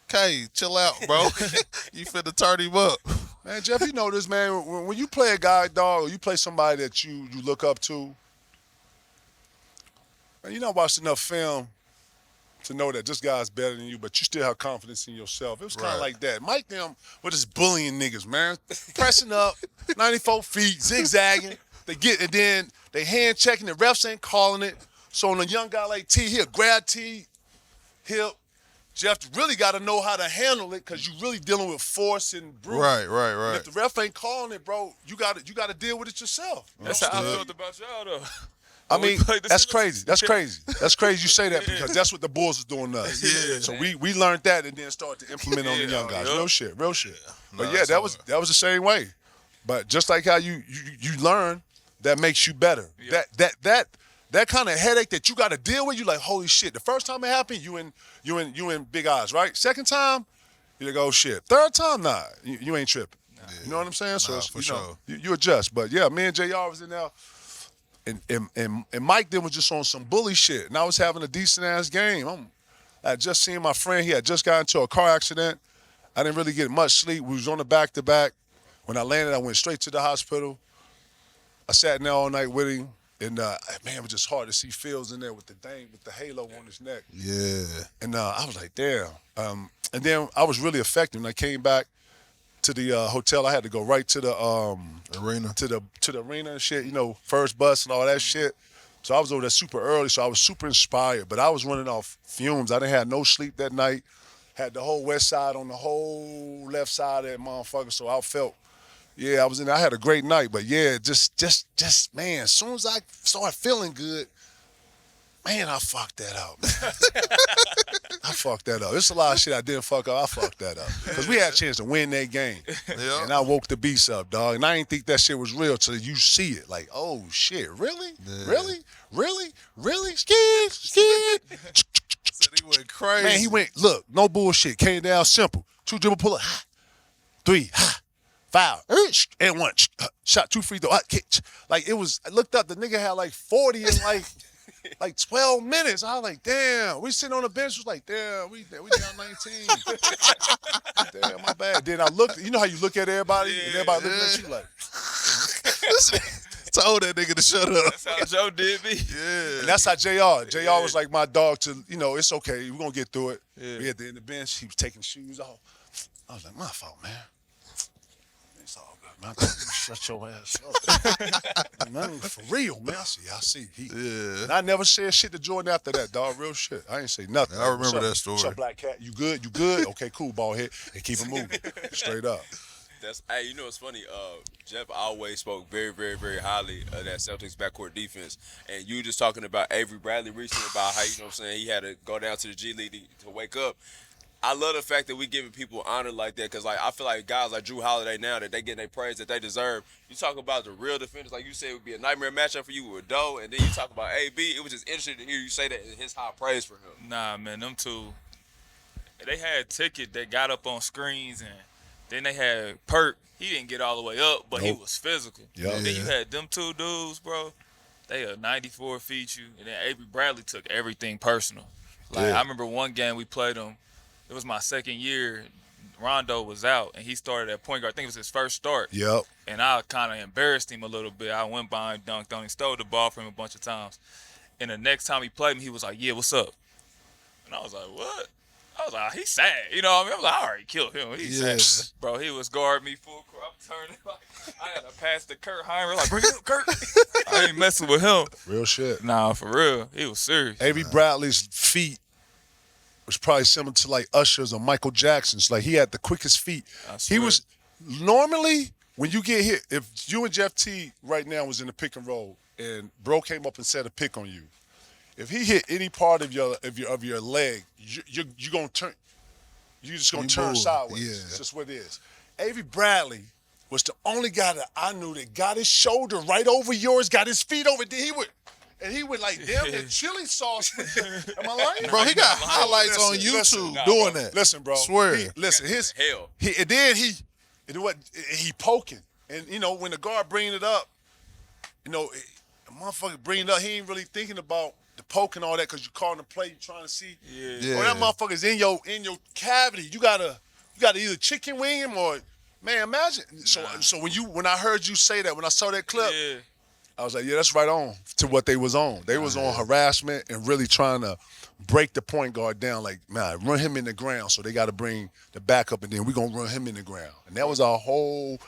Speaker 4: K, chill out, bro. You finna turn him up.
Speaker 3: Man, Jeff, you know this, man. When you play a guy, dog, or you play somebody that you look up to, man, you not watched enough film to know that this guy's better than you, but you still have confidence in yourself. It was kind of
Speaker 4: Right.
Speaker 3: like that. Mike them was just bullying niggas, man. Pressing up, 94 feet, zigzagging. And then they hand checking, the refs ain't calling it. So on a young guy like T, he'll grab T, hip. Jeff really got to know how to handle it because you really dealing with force and brute.
Speaker 4: Right.
Speaker 3: And if the ref ain't calling it, bro, you got to deal with it yourself.
Speaker 5: That's how I felt about y'all though.
Speaker 3: I
Speaker 5: When we
Speaker 3: mean,
Speaker 5: played the
Speaker 3: that's
Speaker 5: Sixers.
Speaker 3: crazy. That's crazy. That's crazy you say that because that's what the Bulls was doing to us.
Speaker 4: Yeah.
Speaker 3: So we learned that and then started to implement on the young guys.
Speaker 5: yeah.
Speaker 3: Real shit. But
Speaker 4: Nah,
Speaker 3: yeah,
Speaker 4: that's
Speaker 3: that was the same way. But just like how you learn, that makes you better.
Speaker 5: Yeah.
Speaker 3: That kind of headache that you got to deal with, you like, holy shit. The first time it happened, you in big eyes, right? Second time, you like, oh shit. Third time, nah, you ain't tripping. You know what I'm saying? So
Speaker 4: Nah,
Speaker 3: it's,
Speaker 4: for
Speaker 3: you know,
Speaker 4: sure.
Speaker 3: you adjust. But yeah, me and JR was in there. And Mike then was just on some bully shit. And I was having a decent ass game. I had just seen my friend. He had just got into a car accident. I didn't really get much sleep. We was on the back-to-back. When I landed, I went straight to the hospital. I sat in there all night with him. And man, it was just hard to see Fields in there with the halo on his neck.
Speaker 4: Yeah.
Speaker 3: And I was like, damn. And then I was really affected. When I came back to the hotel, I had to go right to the
Speaker 4: Arena.
Speaker 3: to the arena and shit, you know, first bus and all that shit. So I was over there super early, so I was super inspired. But I was running off fumes. I didn't have no sleep that night. Had the whole west side on the whole left side of that motherfucker. So I felt, yeah, I was in there. I had a great night. But yeah, just man, as soon as I started feeling good, Man, I fucked that up, man. I fucked that up. There's a lot of shit I didn't fuck up. I fucked that up. Because we had a chance to win that game.
Speaker 4: Yeah.
Speaker 3: And I woke the beast up, dog. And I didn't think that shit was real till you see it. Like, oh, shit, really?
Speaker 4: Yeah.
Speaker 3: Really? Really? Really? Skid, skid.
Speaker 4: Said he went crazy.
Speaker 3: Man, he went, look, no bullshit. Came down simple. 2 dribble pull up. 3. Foul. And 1. Shot 2 free throw. Kick. Like, it was, I looked up, the nigga had like 40 in like 12 minutes. I was like, damn. We sitting on the bench. Was like, damn, we down 19. Damn, my bad. Then I looked, you know how you look at everybody? And everybody looking at you like.
Speaker 4: Told that nigga to shut up.
Speaker 5: That's how Joe did me.
Speaker 4: Yeah.
Speaker 3: And that's how JR was like my dog to, it's okay. We're going to get through it.
Speaker 4: Yeah.
Speaker 3: We at the end of the bench. He was taking shoes off. I was like, my fault, man. It's all good, man. Shut your ass up. Man, for real, man. I see.
Speaker 4: Yeah.
Speaker 3: And I never said shit to Jordan after that, dog. Real shit. I ain't say nothing.
Speaker 4: I remember
Speaker 3: What's up?
Speaker 4: that story.
Speaker 3: What's up, Black Cat? You good? You good? Okay, cool, ball head. And keep it moving. Straight up.
Speaker 1: Hey, you know what's funny? Jeff always spoke very, very, very highly of that Celtics backcourt defense. And you just talking about Avery Bradley recently about how, he had to go down to the G League to wake up. I love the fact that we giving people honor like that because, like, I feel like guys like Drew Holiday now that they getting their praise that they deserve. You talk about the real defenders, like you said, it would be a nightmare matchup for you with Doe, and then you talk about AB. It was just interesting to hear you say that in his high praise for him.
Speaker 5: Nah, man, them two, they had Ticket that got up on screens, and then they had Perk. He didn't get all the way up, but he was physical.
Speaker 3: Yep.
Speaker 5: And then you had them two dudes, bro. They are 94 feet you, and then Avery Bradley took everything personal. Like, I remember one game we played them. It was my second year. Rondo was out, and he started at point guard. I think it was his first start.
Speaker 3: Yep.
Speaker 5: And I kind of embarrassed him a little bit. I went by and dunked on him, stole the ball from him a bunch of times. And the next time he played me, he was like, yeah, what's up? And I was like, what? I was like, he's sad. You know what I mean? I was like, I already killed him. He's sad. Bro, he was guarding me full court. I'm turning. Like, I had to pass to Kurt Heinrich. Like, bring it up, Kurt. I ain't messing with him.
Speaker 3: Real shit.
Speaker 5: Nah, for real. He was serious.
Speaker 3: Avery Bradley's feet was probably similar to like Usher's or Michael Jackson's. Like, he had the quickest feet. He was normally, when you get hit, if you and Jeff Teague right now was in the pick and roll and bro came up and set a pick on you, if he hit any part of your leg, you're gonna turn. You're just gonna turn sideways.
Speaker 4: Yeah.
Speaker 3: It's just what it is. Avery Bradley was the only guy that I knew that got his shoulder right over yours, got his feet over there. He would like damn near chili sauce. Am I lying?
Speaker 4: Bro, he got highlights on YouTube doing that.
Speaker 3: Listen, bro.
Speaker 4: Swear.
Speaker 3: He poking, and when the guard bringing it up, the motherfucker bringing it up, he ain't really thinking about the poking all that because you calling the play, you trying to see.
Speaker 4: Yeah.
Speaker 3: Or that motherfucker's in your cavity. You gotta either chicken wing him or, man, imagine. So when I heard you say that, when I saw that clip, I was like, yeah, that's right on to what they was on. They was on harassment and really trying to break the point guard down. Like, man, run him in the ground. So they got to bring the backup, and then we're gonna run him in the ground. And that was our whole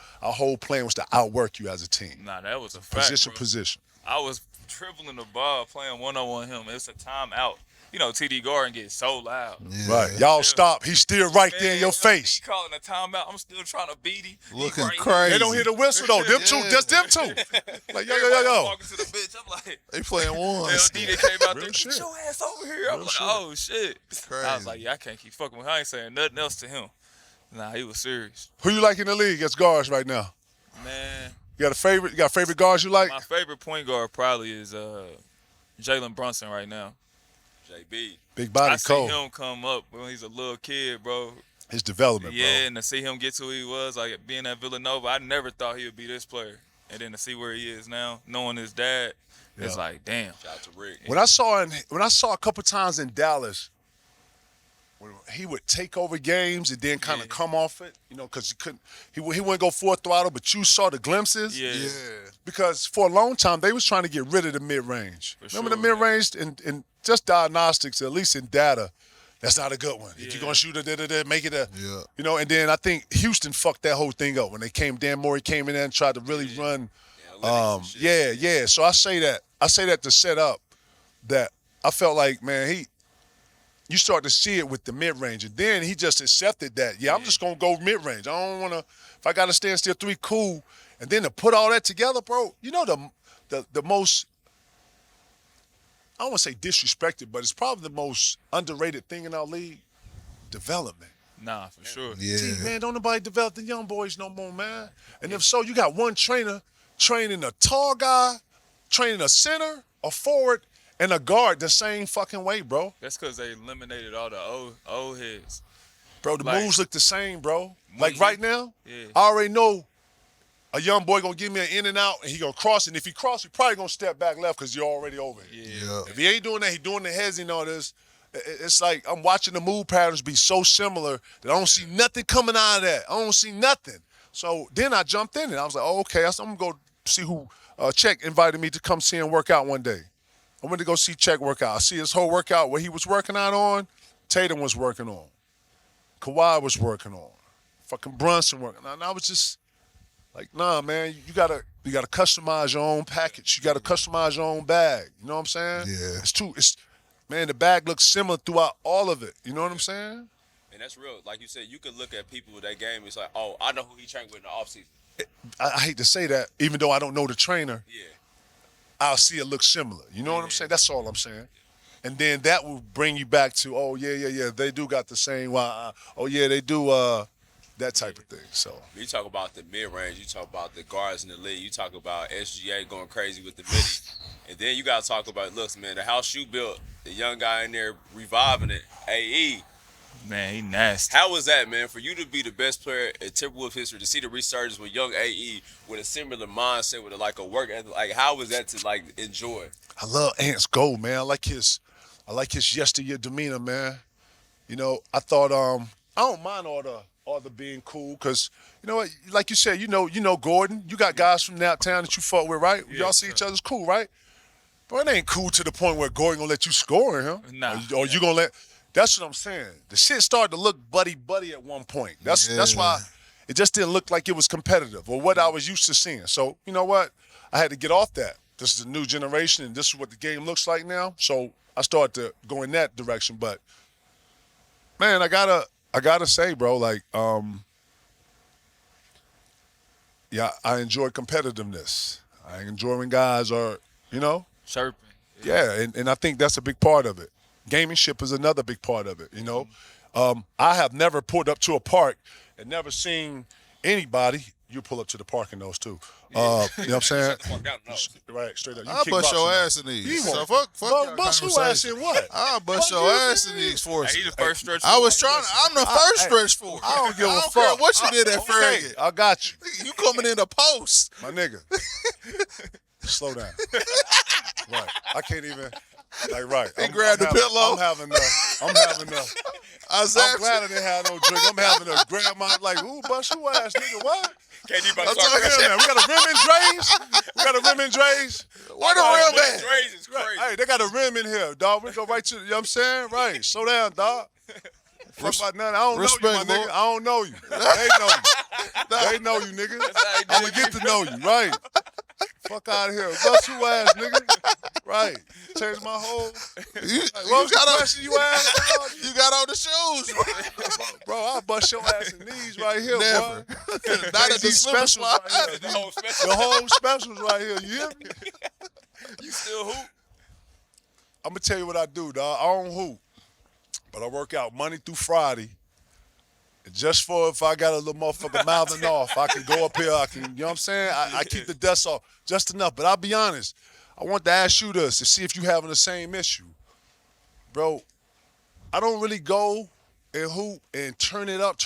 Speaker 3: plan was to outwork you as a team.
Speaker 5: Nah, that was a fact,
Speaker 3: Position.
Speaker 5: I was dribbling the ball, playing one-on-one him. It's a timeout. TD Garden gets so loud.
Speaker 4: Yeah.
Speaker 3: Right. Y'all stop. He's still right there in your face.
Speaker 5: He calling a timeout. I'm still trying to beat him.
Speaker 4: Looking
Speaker 5: right
Speaker 4: crazy.
Speaker 3: They don't hear the whistle, though. Them two, just them two. Like, yo.
Speaker 5: Walking to the bench, I'm like,
Speaker 4: They playing ones.
Speaker 5: LD that came out there,
Speaker 3: Real
Speaker 5: get
Speaker 3: shit.
Speaker 5: your ass over here. I'm like, oh, shit.
Speaker 4: Crazy.
Speaker 5: I was like, yeah, I can't keep fucking with him. I ain't saying nothing else to him. Nah, he was serious.
Speaker 3: Who you like in the league as guards right now?
Speaker 5: Man.
Speaker 3: You got a favorite? You got favorite guards you like?
Speaker 5: My favorite point guard probably is Jalen Brunson right now.
Speaker 1: JB.
Speaker 3: Big body,
Speaker 5: I
Speaker 3: cold.
Speaker 5: see him come up when he's a little kid, bro.
Speaker 3: His development, bro.
Speaker 5: Yeah, and to see him get to who he was, like being at Villanova, I never thought he would be this player. And then to see where he is now, knowing his dad, it's like, damn.
Speaker 1: Shout out to Rick.
Speaker 3: When I saw a couple times in Dallas, when he would take over games and then kind of come off it, because he wouldn't go full throttle, but you saw the glimpses.
Speaker 5: Yeah.
Speaker 3: Because for a long time they was trying to get rid of the mid range. Remember the
Speaker 5: sure,
Speaker 3: mid range and just diagnostics, at least in data, that's not a good one. If you're gonna shoot make it a, and then I think Houston fucked that whole thing up when they came. Dan Morey came in there and tried to really run. So I say that to set up that I felt like, man, you start to see it with the mid-range, and then he just accepted that. I'm just going to go mid-range. I don't want to, if I got to stand still 3, cool. And then to put all that together, bro, the most I don't want to say disrespected, but it's probably the most underrated thing in our league. Development.
Speaker 5: Nah, for sure.
Speaker 4: Yeah.
Speaker 3: See, man, don't nobody develop the young boys no more, man. And if so, you got one trainer training a tall guy, training a center, a forward, and a guard the same fucking way, bro.
Speaker 5: That's because they eliminated all the old heads.
Speaker 3: Bro, the
Speaker 5: Like-
Speaker 3: moves look the same, bro.
Speaker 5: When
Speaker 3: Like
Speaker 5: you-
Speaker 3: right now,
Speaker 5: Yeah.
Speaker 3: I already know a young boy gonna give me an in and out, and he gonna cross. And if he cross, he probably gonna step back left because you're already over here.
Speaker 4: Yeah.
Speaker 3: If he ain't doing that, he doing the heads and all this. It's like I'm watching the move patterns be so similar that I don't see nothing coming out of that. I don't see nothing. So then I jumped in and I was like, oh, okay, I'm gonna go see who Check invited me to come see him work out one day. I went to go see Check work out. I see his whole workout, what he was working out on, Tatum was working on. Kawhi was working on. Fucking Brunson working on. And I was just like, nah, man, you gotta customize your own package. You gotta customize your own bag. You know what I'm saying?
Speaker 4: Yeah.
Speaker 3: Man, the bag looks similar throughout all of it. You know what I'm saying?
Speaker 1: And that's real. Like you said, you could look at people with that game. It's like, oh, I know who he trained with in the offseason.
Speaker 3: I hate to say that, even though I don't know the trainer,
Speaker 1: Yeah.
Speaker 3: I'll see it look similar. You know what I'm saying? That's all I'm saying. And then that will bring you back to, oh, yeah, they do got the same, oh, yeah, they do that type of thing. So
Speaker 1: You talk about the mid-range. You talk about the guards in the league. You talk about SGA going crazy with the midi. And then you got to talk about, looks, man, the house you built, the young guy in there reviving it, AE.
Speaker 5: Man, he nasty.
Speaker 1: How was that, man, for you to be the best player in Timberwolves history, to see the resurgence with young AE with a similar mindset, with a work ethic? Like, how was that to, like, enjoy?
Speaker 3: I love Ant's goal, man. I like his yesteryear demeanor, man. You know, I thought I don't mind all the being cool, because you know what, like you said, you know Gordon. You got guys from downtown that you fought with, right? Y'all see each other's cool, right? But it ain't cool to the point where Gordon gonna let you score in him.
Speaker 5: Nah.
Speaker 3: Or you gonna let. That's what I'm saying. The shit started to look buddy at one point. That's why it just didn't look like it was competitive or what I was used to seeing. So you know what? I had to get off that. This is a new generation, and this is what the game looks like now. So I started to go in that direction. But man, I gotta say, bro, like, yeah, I enjoy competitiveness. I enjoy when guys are, you know,
Speaker 5: Chirping.
Speaker 3: yeah, and I think that's a big part of it. Gamingship is another big part of it, you know. I have never pulled up to a park and never seen anybody. You pull up to the park in those too. You know what I'm saying? Right, straight up. You
Speaker 4: I'll bust
Speaker 3: kickboxing
Speaker 4: your
Speaker 3: now.
Speaker 4: ass in these.
Speaker 3: You
Speaker 4: So
Speaker 3: won't.
Speaker 4: fuck y'all
Speaker 3: Bust your ass in what?
Speaker 4: I'll bust
Speaker 3: Fuck
Speaker 4: your
Speaker 3: you,
Speaker 4: ass in
Speaker 3: man.
Speaker 4: these forces.
Speaker 5: Hey, he the first stretch.
Speaker 4: I was trying. I'm the first stretch forward.
Speaker 3: I don't give a fuck.
Speaker 4: care what you did at
Speaker 3: Okay,
Speaker 4: Farragut.
Speaker 3: I got you,
Speaker 4: You coming in the post.
Speaker 3: my nigga. Slow down. Right, I can't even. Like, right.
Speaker 4: He grabbed the pillow.
Speaker 3: I'm having a.
Speaker 4: I
Speaker 3: I'm
Speaker 4: zapped
Speaker 3: glad
Speaker 4: you.
Speaker 3: I didn't have no drink. I'm having a grab my, like, ooh, bust your ass, nigga, what?
Speaker 1: KD about
Speaker 4: I'm
Speaker 1: to start
Speaker 4: talking-
Speaker 1: crying.
Speaker 3: Man, we got a rim and Dre's? We got a rim and Dre's?
Speaker 4: Where the real man?
Speaker 1: Dre's is crazy.
Speaker 3: Hey, they got a rim in here, dog. We go right to, you know what I'm saying? Right. Slow down, dog. Fuck about nothing. I don't know you, my
Speaker 4: respect,
Speaker 3: nigga.
Speaker 4: Lord.
Speaker 3: I don't know you. They know you. They know you, nigga. I'm going to get to know you, right? Fuck out of here. Bust your ass, nigga. Right. Change my whole.
Speaker 4: You,
Speaker 3: What was
Speaker 4: got
Speaker 3: the
Speaker 4: on,
Speaker 3: question you asked, dog?
Speaker 4: you got on the shoes.
Speaker 3: Bro, I'll bust your ass in these right here,
Speaker 4: Never.
Speaker 3: boy.
Speaker 4: Not at the
Speaker 3: These
Speaker 4: slip
Speaker 3: specials right
Speaker 4: slide.
Speaker 3: here.
Speaker 1: The whole special.
Speaker 3: The whole specials right here. You hear me?
Speaker 1: You still hoop?
Speaker 3: I'm gonna tell you what I do, dog. I don't hoop, but I work out Monday through Friday. And just for if I got a little motherfucker mouthing off, I can go up here. I can, you know what I'm saying? I keep the dust off just enough. But I'll be honest. I want to ask you this to see if you having the same issue, bro. I don't really go and hoop and turn it up,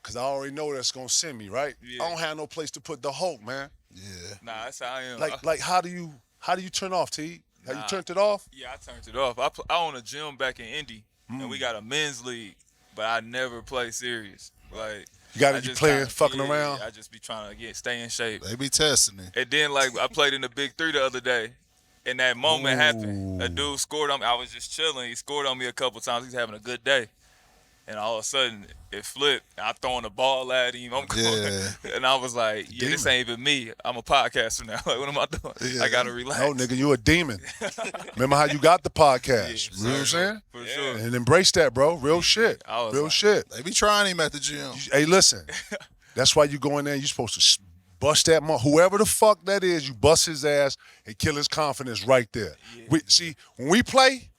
Speaker 3: because I already know that's gonna send me right.
Speaker 5: Yeah.
Speaker 3: I don't have no place to put the hope, man.
Speaker 4: Yeah.
Speaker 5: Nah, that's how I am.
Speaker 3: Like how do you turn off, T? How you
Speaker 5: Nah.
Speaker 3: turned it off?
Speaker 5: Yeah, I turned it off. I own a gym back in Indy, and we got a men's league, but I never play serious. Like
Speaker 3: You got
Speaker 5: I
Speaker 3: to be
Speaker 5: just
Speaker 3: playing,
Speaker 5: kinda-
Speaker 3: fucking
Speaker 5: yeah,
Speaker 3: around.
Speaker 5: I just be trying to stay in shape.
Speaker 4: They be testing it.
Speaker 5: And then like I played in the Big Three the other day, and that moment happened. A dude scored on me. I was just chilling. He scored on me a couple times. He's having a good day. And all of a sudden, it flipped. I'm throwing the ball at him. I'm going,
Speaker 4: Yeah.
Speaker 5: and I was like, yeah, this ain't even me. I'm a podcaster now. Like, what am I doing?
Speaker 4: Yeah.
Speaker 5: I got to relax.
Speaker 3: No, nigga, you a demon. Remember how you got the podcast? You know what I'm saying?
Speaker 5: For sure.
Speaker 3: And embrace that, bro. Real shit.
Speaker 5: I was
Speaker 3: Real
Speaker 5: like-
Speaker 3: shit.
Speaker 4: They be trying him at the gym.
Speaker 3: Hey, listen. That's why you go in there. You supposed to bust that whoever the fuck that is, you bust his ass and kill his confidence right there. See, when we play,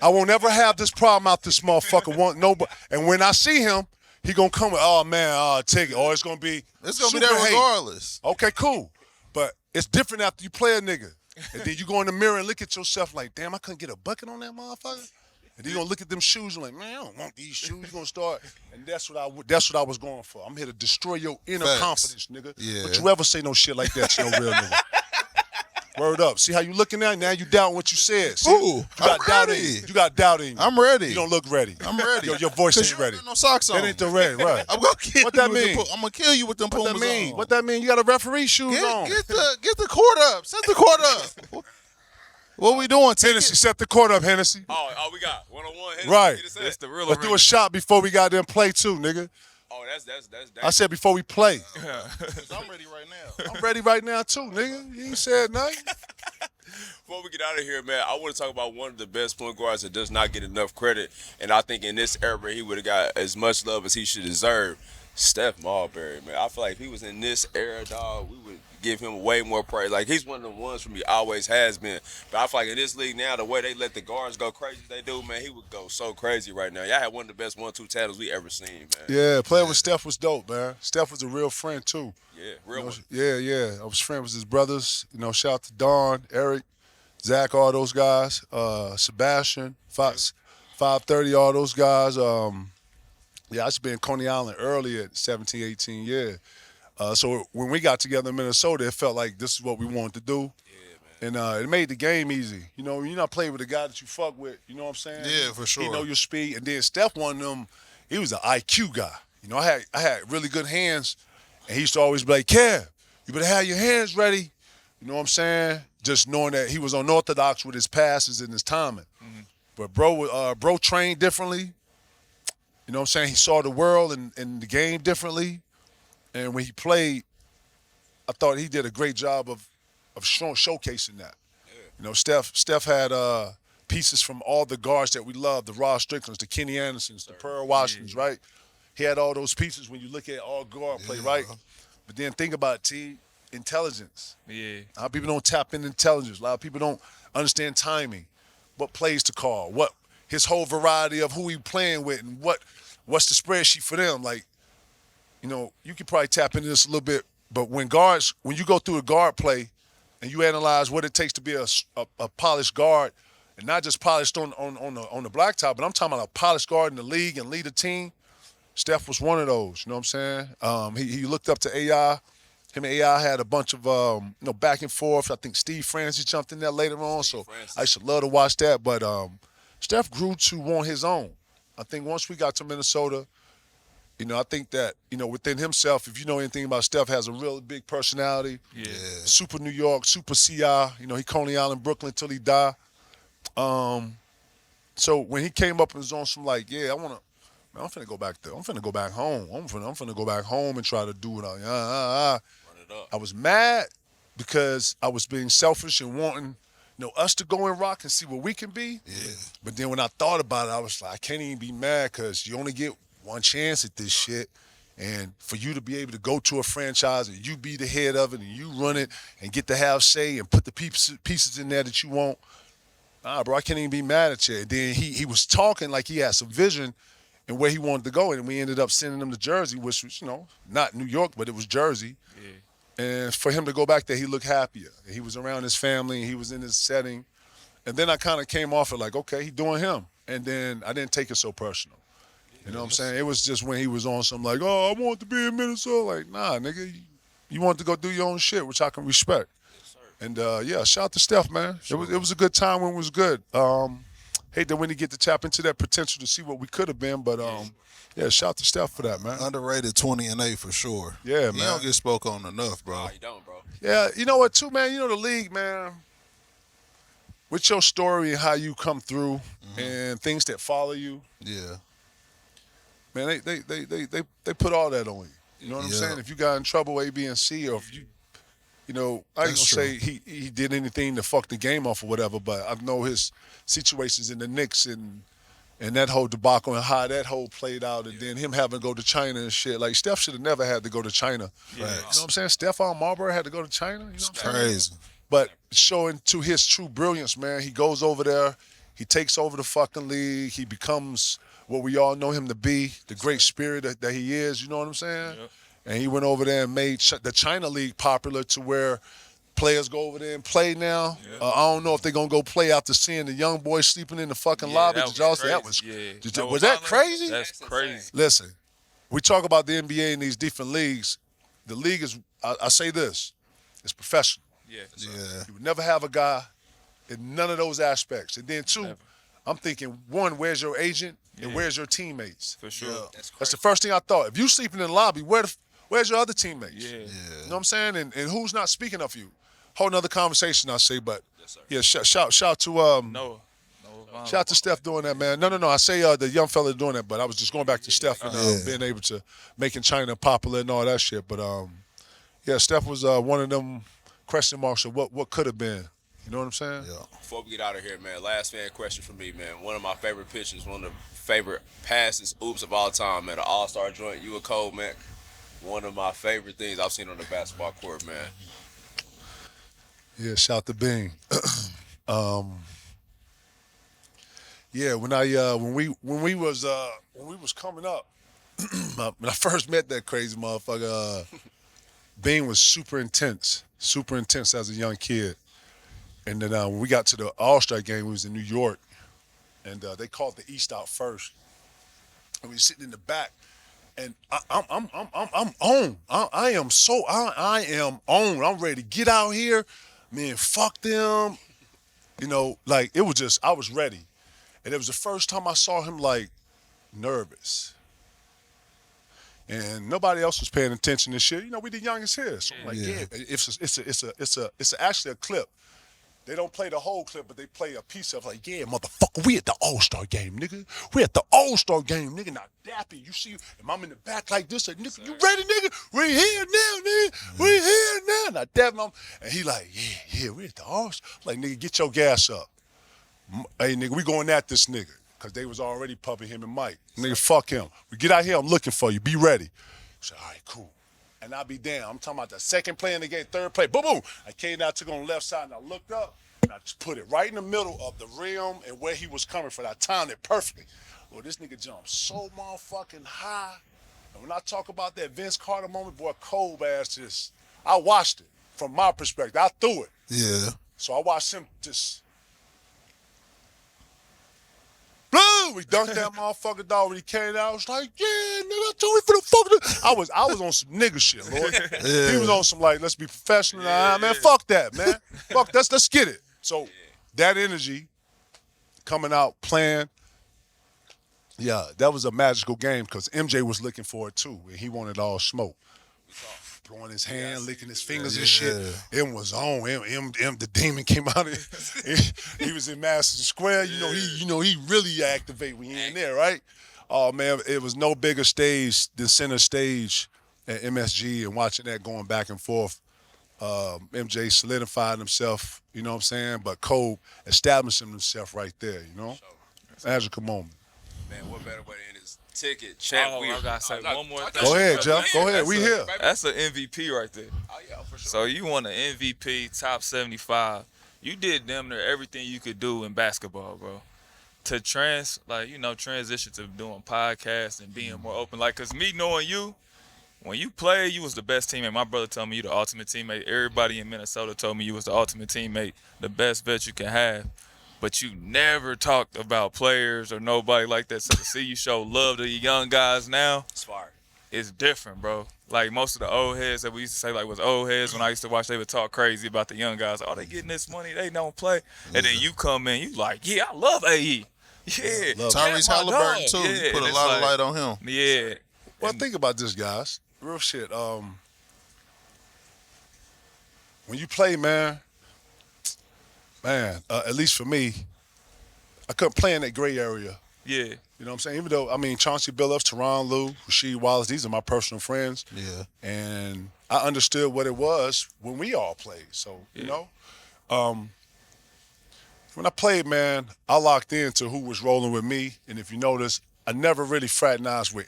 Speaker 3: I won't ever have this problem out this motherfucker. And when I see him, he gonna come with, oh man, take it. Or it's gonna be
Speaker 4: It's gonna be
Speaker 3: super
Speaker 4: there
Speaker 3: hate.
Speaker 4: regardless.
Speaker 3: Okay, cool. But it's different after you play a nigga. And then you go in the mirror and look at yourself like, damn, I couldn't get a bucket on that motherfucker. And then you gonna look at them shoes and like, man, I don't want these shoes. You're gonna start, and that's what I was going for. I'm here to destroy your inner
Speaker 4: Facts.
Speaker 3: confidence, nigga.
Speaker 4: Yeah.
Speaker 3: But you ever say no shit like that to no real nigga? Word up. See how you looking at? Now you doubting what you said. See,
Speaker 4: Ooh,
Speaker 3: you got
Speaker 4: I'm
Speaker 3: doubt
Speaker 4: ready.
Speaker 3: in you. You got doubt in you.
Speaker 4: I'm ready.
Speaker 3: You don't look ready.
Speaker 4: I'm ready.
Speaker 3: Your voice
Speaker 4: 'Cause
Speaker 3: ain't
Speaker 4: you
Speaker 3: ready.
Speaker 4: ain't got no socks on.
Speaker 3: That ain't the ready, right?
Speaker 4: I'm gonna kill
Speaker 3: What
Speaker 4: you
Speaker 3: that
Speaker 4: with
Speaker 3: mean?
Speaker 4: I'm gonna kill you with them
Speaker 3: What
Speaker 4: Pumas
Speaker 3: that mean?
Speaker 4: on.
Speaker 3: What that mean? You got a referee shoes on.
Speaker 4: Get the court up. Set the court up. What we doing,
Speaker 3: Hennessy, set the court up, Hennessy.
Speaker 5: Oh, we got one-on-one.
Speaker 3: Right.
Speaker 5: That's the real
Speaker 3: Let's do
Speaker 5: arena.
Speaker 3: a shot before we got them play too, nigga.
Speaker 5: Oh, that's
Speaker 3: I said before we play.
Speaker 4: I'm ready right now.
Speaker 3: I'm ready right now too, nigga. You ain't said nothing.
Speaker 5: Before we get out of here, man, I want to talk about one of the best point guards that does not get enough credit, and I think in this era he would have got as much love as he should deserve. Stephon Marbury, man. I feel like if he was in this era, dog, we would give him way more praise. Like, he's one of the ones from he always has been. But I feel like in this league now, the way they let the guards go crazy as they do, man, he would go so crazy right now. Y'all had one of the best 1-2 tackles we ever seen, man.
Speaker 3: Yeah, playing with Steph was dope, man. Steph was a real friend too.
Speaker 5: Yeah, real one.
Speaker 3: Yeah. I was friends with his brothers. Shout out to Don, Eric, Zach, all those guys. Sebastian, Fox, 530, all those guys. I used to be in Coney Island early at 17, 18, yeah. So when we got together in Minnesota, it felt like this is what we wanted to do. Yeah, man. And it made the game easy. You're not playing with a guy that you fuck with, you know what I'm saying?
Speaker 4: Yeah, for sure.
Speaker 3: He know your speed. And then Steph, one of them, he was an IQ guy. I had really good hands, and he used to always be like, Kev, you better have your hands ready. You know what I'm saying? Just knowing that he was unorthodox with his passes and his timing. Mm-hmm. But bro trained differently. You know what I'm saying? He saw the world and the game differently. And when he played, I thought he did a great job of showcasing that. Yeah. Steph had pieces from all the guards that we love, the Ross Stricklands, the Kenny Andersons, the Pearl Washingtons, right? He had all those pieces when you look at all guard play, right? But then think about T, intelligence.
Speaker 5: Yeah.
Speaker 3: A lot of people don't tap into intelligence. A lot of people don't understand timing, what plays to call, what his whole variety of who he playing with, and what's the spreadsheet for them. Like, you could probably tap into this a little bit, but when you go through a guard play and you analyze what it takes to be a polished guard, and not just polished on the blacktop, but I'm talking about a polished guard in the league and lead a team, Steph was one of those, you know what I'm saying? He looked up to AI. Him and AI had a bunch of, back and forth. I think Steve Francis jumped in there later on, so I used to love to watch that. But Steph grew to want his own. I think once we got to Minnesota, I think that, within himself, if you know anything about Steph, has a real big personality.
Speaker 5: Yeah.
Speaker 3: Super New York, super CI. He Coney Island, Brooklyn till he die. So when he came up and was on some I'm finna go back there. I'm finna go back home. I'm finna go back home and try to do it. Run it up. I was mad because I was being selfish and wanting, us to go and rock and see what we can be. Yeah. But then when I thought about it, I was like, I can't even be mad because you only get one chance at this shit. And for you to be able to go to a franchise and you be the head of it and you run it and get to have say and put the pieces in there that you want, bro, I can't even be mad at you. And then he was talking like he had some vision and where he wanted to go, and we ended up sending him to Jersey, which was, not New York, but it was Jersey. Yeah. And for him to go back there, he looked happier. He was around his family, and he was in his setting. And then I kind of came off it like, okay, he doing him. And then I didn't take it so personal. You know what I'm saying? It was just when he was on some like, I want to be in Minnesota. Like, nah, nigga, you want to go do your own shit, which I can respect. Yes, sir. And, shout out to Steph, man. Sure. It was a good time when it was good. Hate that when he get to tap into that potential to see what we could have been, but shout out to Steph for that, man.
Speaker 4: Underrated 20-8 for sure.
Speaker 3: Yeah, man.
Speaker 4: He don't get spoke on enough, bro.
Speaker 5: Nah, you don't, bro.
Speaker 3: Yeah, you know what, too, man? The league, man, with your story and how you come through and things that follow you.
Speaker 4: Yeah.
Speaker 3: Man, they put all that on you. You know what I'm saying? If you got in trouble A, B, and C, or if you I ain't gonna say he did anything to fuck the game off or whatever, but I know his situations in the Knicks and and that whole debacle and how that whole played out, and then him having to go to China and shit. Like, Steph should have never had to go to China.
Speaker 5: Yeah.
Speaker 3: You know what I'm saying? Stephon Marbury had to go to China. You know what I'm saying?
Speaker 4: Crazy.
Speaker 3: But showing to his true brilliance, man, he goes over there, he takes over the fucking league, he becomes what we all know him to be, the great spirit that he is, you know what I'm saying?
Speaker 5: Yep.
Speaker 3: And he went over there and made the China League popular to where players go over there and play now.
Speaker 5: Yeah.
Speaker 3: I don't know if they're going to go play after seeing the young boys sleeping in the fucking lobby.
Speaker 5: that
Speaker 3: Did y'all see that?
Speaker 5: crazy.
Speaker 3: Was that crazy?
Speaker 5: That's crazy.
Speaker 3: Listen, we talk about the NBA and these different leagues. The league is, I say this, it's professional.
Speaker 5: Yeah.
Speaker 4: Yeah.
Speaker 3: You would never have a guy in none of those aspects. And then two,
Speaker 5: Never.
Speaker 3: I'm thinking, one, where's your agent and
Speaker 5: Yeah.
Speaker 3: where's your teammates?
Speaker 5: For sure.
Speaker 4: Yeah.
Speaker 3: That's the first thing I thought. If you sleeping in the lobby, where's your other teammates?
Speaker 5: Yeah.
Speaker 3: You know what I'm saying? And who's not speaking of you? Whole nother conversation, I say. But yeah, shout to
Speaker 5: Noah.
Speaker 3: shout out to Steph doing that, man. No. I say the young fella doing that, but I was just going back to Steph and being able to making China popular and all that shit. But yeah, Steph was one of them question marks of what could have been. You know what I'm saying?
Speaker 4: Yeah.
Speaker 1: Before we get out of here, man, last fan question for me, man. One of my favorite pitches, one of the favorite passes, oops of all time, man. An all-star joint, you a Cole, man. One of my favorite things I've seen on the basketball court, man.
Speaker 3: Yeah, shout to Bing. Yeah, when we was coming up, when I first met that crazy motherfucker, Bing was super intense as a young kid. And then when we got to the All-Star game, we was in New York, and they called the East out first, and we were sitting in the back, and I'm on. I am on. I'm ready to get out here, man. Fuck them, you know. Like it was just I was ready, and it was the first time I saw him like nervous. And nobody else was paying attention to shit. You know, we the youngest here. So I'm like, yeah, it's actually a clip. They don't play the whole clip, but they play a piece of like, yeah, motherfucker, we at the All-Star game, nigga. We at the All-Star game, nigga. Now, dappy, you see, and I'm in the back like this, like, nigga, you ready, nigga? We here now, nigga. We here now. Now, dapping, and he like, yeah, we at the All-Star. Like, nigga, get your gas up. Hey, nigga, we going at this nigga. Because they was already pumping him and Mike. Nigga, fuck him. We get out here, I'm looking for you. Be ready. I said, all right, cool. And I'll be damn. I'm talking about the second play in the game, third play. Boom, boom. I came down, took on the left side, and I looked up, and I just put it right in the middle of the rim and where he was coming from. I timed it perfectly. Well, this nigga jumped so motherfucking high. And when I talk about that Vince Carter moment, boy, cold ass just, I watched it from my perspective. I threw it.
Speaker 4: Yeah.
Speaker 3: So I watched him just, blue, we dunked that motherfucker dog when he came out. I was like, yeah, nigga, I told you for the fuck. I was on some nigga shit, Lord.
Speaker 4: Yeah.
Speaker 3: He was on some like, let's be professional. Man, fuck that, man. Fuck, let's get it. So that energy coming out, playing, yeah, that was a magical game because MJ was looking for it too, and he wanted all smoke. Blowing his hand, licking his fingers and shit. It was on. The demon came out. He was in Madison Square. You know he really activate when he in there, right? Oh man, it was no bigger stage than center stage at MSG, and watching that going back and forth. MJ solidifying himself, you know what I'm saying? But Kobe establishing himself right there, you know? Magical moment.
Speaker 1: Man, what better way to end this ticket? Champ,
Speaker 5: Oh, I gotta say one more thing.
Speaker 3: Go ahead, Jeff. Go ahead. We here.
Speaker 5: That's an MVP right there.
Speaker 1: Oh, yeah, for sure.
Speaker 5: So you won an MVP, top 75. You did damn near everything you could do in basketball, bro. To transition to doing podcasts and being more open. Like, cause me knowing you, when you played, you was the best teammate. My brother told me you the ultimate teammate. Everybody in Minnesota told me you was the ultimate teammate, the best vet you can have. But you never talked about players or nobody like that. So to see you show love to the young guys now,
Speaker 1: It's fire.
Speaker 5: it's different, bro. Like most of the old heads that we used to say like was old heads when I used to watch, they would talk crazy about the young guys. Oh, they getting this money, they don't play. And then you come in, you like, yeah, I love AE. Yeah.
Speaker 4: Tyrese
Speaker 5: my
Speaker 4: Halliburton
Speaker 5: dog.
Speaker 4: too.
Speaker 5: Yeah,
Speaker 4: You put
Speaker 5: and
Speaker 4: a
Speaker 5: it's
Speaker 4: lot of
Speaker 5: like-
Speaker 4: light on him.
Speaker 5: Yeah.
Speaker 3: Well, think about this, guys. Real shit. When you play, man, at least for me, I couldn't play in that gray area.
Speaker 5: Yeah.
Speaker 3: You know what I'm saying? Even though, I mean, Chauncey Billups, Teron Lue, Rasheed Wallace, these are my personal friends.
Speaker 4: Yeah.
Speaker 3: And I understood what it was when we all played. So, you know, When I played, man, I locked into who was rolling with me. And if you notice, I never really fraternized with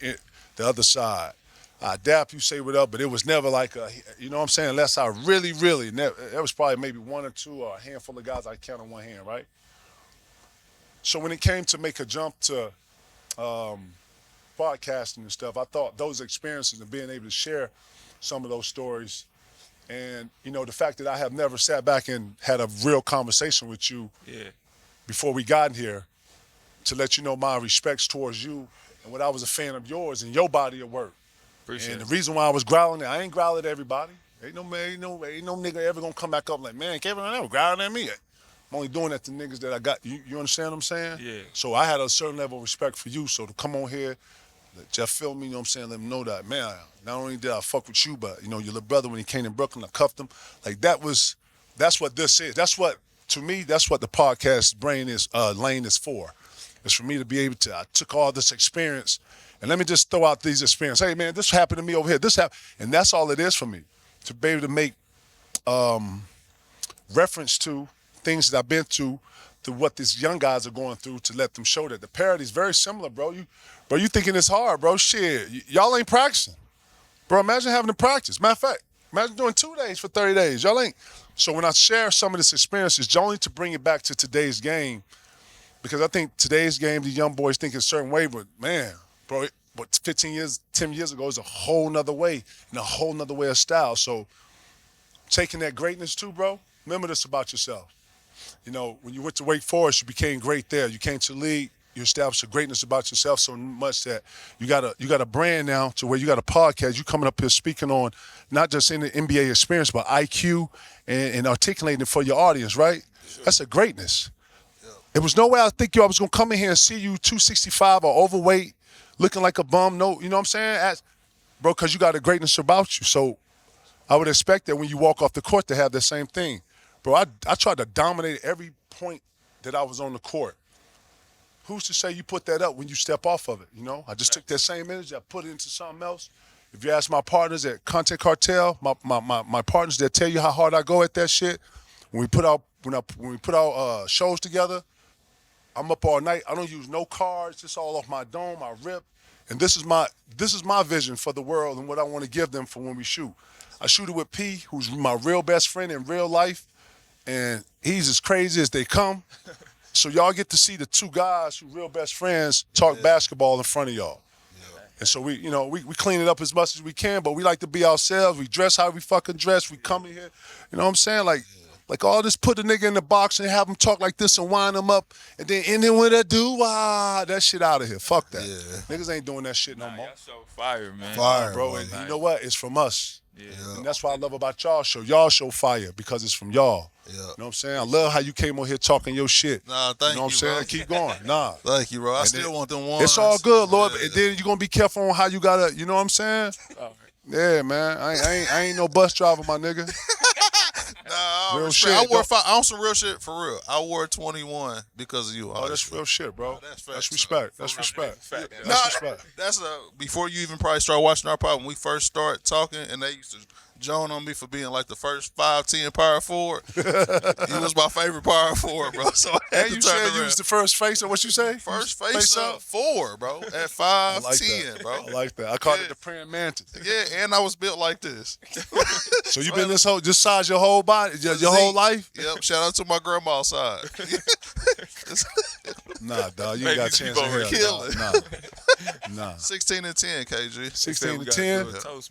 Speaker 3: the other side. I adapt, you say what up, but it was never like you know what I'm saying? Unless I really, there was probably maybe one or two or a handful of guys I count on one hand, right? So when it came to make a jump to podcasting and stuff, I thought those experiences and being able to share some of those stories and, you know, the fact that I have never sat back and had a real conversation with you before we got here to let you know my respects towards you and what I was a fan of yours and your body of work.
Speaker 5: Appreciate
Speaker 3: and
Speaker 5: it.
Speaker 3: the reason why I was growling, I ain't growling at everybody. Ain't no nigga ever gonna come back up like, man, Kevin Garnett growling at me. I'm only doing that to niggas that I got. You understand what I'm saying?
Speaker 5: Yeah.
Speaker 3: So I had a certain level of respect for you. So to come on here, let Jeff feel me, you know what I'm saying? Let him know that, man, not only did I fuck with you, but, you know, your little brother, when he came to Brooklyn, I cuffed him. Like, that's what this is. To me, that's what the podcast lane is for. It's for me to be able to, I took all this experience, and let me just throw out these experiences. Hey, man, this happened to me over here. This happened. And that's all it is for me, to be able to make reference to things that I've been to what these young guys are going through, to let them show that the parity is very similar, bro. You thinking it's hard, bro. Shit, y'all ain't practicing. Bro, imagine having to practice. Matter of fact, imagine doing 2 days for 30 days. Y'all ain't. So when I share some of this experience, it's only to bring it back to today's game, because I think today's game, the young boys think a certain way, but man, bro, but 10 years ago is a whole nother way and a whole nother way of style. So taking that greatness too, bro, remember this about yourself. You know, when you went to Wake Forest, you became great there. You came to the league, you established a greatness about yourself so much that you got a brand now to where you got a podcast. You coming up here speaking on not just in the NBA experience, but IQ and articulating it for your audience, right? Sure. That's a greatness. Yeah. It was no way I think I was going to come in here and see you 265 or overweight, looking like a bum. No, you know what I'm saying? Bro, because you got a greatness about you. So I would expect that when you walk off the court to have the same thing. Bro, I tried to dominate every point that I was on the court. Who's to say you put that up when you step off of it, you know? I just took that same energy, I put it into something else. If you ask my partners at Content Cartel, my partners that tell you how hard I go at that shit, when we put out shows together, I'm up all night. I don't use no cards, it's all off my dome, I rip. And this is my vision for the world and what I want to give them for when we shoot. I shoot it with P, who's my real best friend in real life. And he's as crazy as they come. So y'all get to see the two guys who real best friends talk basketball in front of y'all. Yeah. And so we clean it up as much as we can, but we like to be ourselves. We dress how we fucking dress. We come in here, you know what I'm saying? Like all this, put the nigga in the box and have him talk like this and wind him up and then end it with a that shit out of here. Fuck that. Yeah. Niggas ain't doing that shit no more.
Speaker 5: Y'all so fire, man.
Speaker 3: Fire, bro. And you know what? It's from us.
Speaker 5: Yeah.
Speaker 3: And that's what I love about y'all show. Y'all show fire because it's from y'all. Yeah. You know what I'm saying? I love how you came on here talking your shit.
Speaker 4: Nah, thank you,
Speaker 3: you know what I'm saying?
Speaker 4: Bro.
Speaker 3: Keep going. Nah.
Speaker 4: Thank you, bro. I still want them ones.
Speaker 3: It's all good, Lord. Yeah. And then you're going to be careful on how you got to, you know what I'm saying? Yeah, man. I ain't no bus driver, my nigga.
Speaker 4: Nah,
Speaker 3: real shit.
Speaker 4: I wore I on some real shit for real. I wore 21 because of you.
Speaker 3: Oh, that's real shit, bro. That's respect. That's respect.
Speaker 4: That's respect. That's before you even probably start watching our pod, when we first start talking, and they used to joan on me for being like the first 5'10" power forward. He was my favorite power forward, bro. So
Speaker 3: and you said you was the first face, or what you say?
Speaker 4: First face up 4, bro. At 5'10", bro.
Speaker 3: I like that. I called it the praying mantis.
Speaker 4: Yeah, and I was built like this.
Speaker 3: So you been this size your whole body, your whole life?
Speaker 4: Yep. Shout out to my grandma's side.
Speaker 3: Nah, dog, you ain't got a chance in hell. Nah.
Speaker 4: 16 and 10, KG.
Speaker 3: 16 and 10.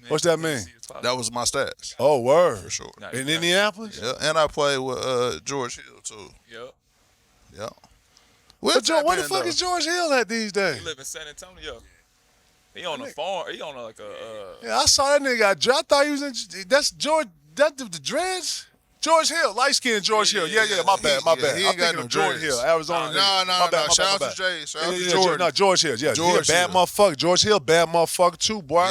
Speaker 3: What's that mean?
Speaker 4: That was my stats.
Speaker 3: Oh, word.
Speaker 4: For sure.
Speaker 3: In Indianapolis?
Speaker 4: Yeah, and I played with George Hill, too. Yep.
Speaker 3: Where the fuck is George Hill at these days?
Speaker 5: He live in San Antonio. He on a farm. He on like a...
Speaker 3: Yeah, I saw that nigga. I thought he was in... That's George... That the dreads? George Hill. Light-skinned George Hill. Yeah, my bad.
Speaker 4: He ain't got no
Speaker 3: George Hill, Arizona.
Speaker 4: No. Shout out to Jay. Shout out to George.
Speaker 3: No, George Hill. Yeah, he a bad motherfucker. George Hill, bad motherfucker too, boy.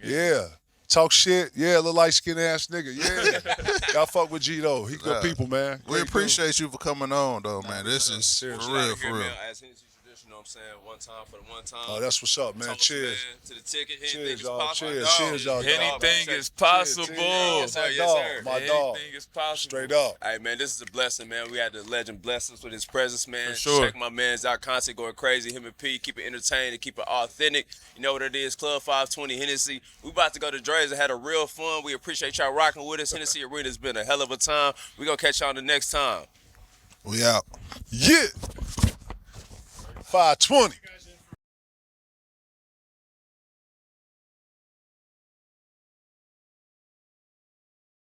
Speaker 3: Yeah. Talk shit. Yeah, little light-skinned ass nigga. Yeah. Y'all fuck with G, though. He good people, man.
Speaker 4: We appreciate you for coming on, though, man. This is for real.
Speaker 1: you know what I'm saying? One time for the one time.
Speaker 3: Oh, that's what's up, man.
Speaker 1: Thomas,
Speaker 3: Cheers.
Speaker 1: man, to the ticket.
Speaker 3: Cheers,
Speaker 1: Anything is
Speaker 3: y'all.
Speaker 1: possible.
Speaker 3: Cheers.
Speaker 1: Dog.
Speaker 3: Cheers, y'all.
Speaker 5: Anything is
Speaker 3: Cheers,
Speaker 5: possible.
Speaker 3: yes,
Speaker 1: sir.
Speaker 3: my
Speaker 1: Yes,
Speaker 3: dog.
Speaker 1: sir.
Speaker 3: My dog.
Speaker 5: Anything is possible.
Speaker 3: Straight up.
Speaker 1: Hey, man, this is a blessing, man. We had the legend bless us with his presence, man.
Speaker 5: For sure.
Speaker 1: Check my man's out. Content going crazy. Him and P, keep it entertaining, keep it authentic. You know what it is, Club 520 Hennessy. We about to go to Dre's and had a real fun. We appreciate y'all rocking with us. Hennessy Arena's been a hell of a time. We gonna catch y'all the next time.
Speaker 4: We out.
Speaker 3: Yeah. 520.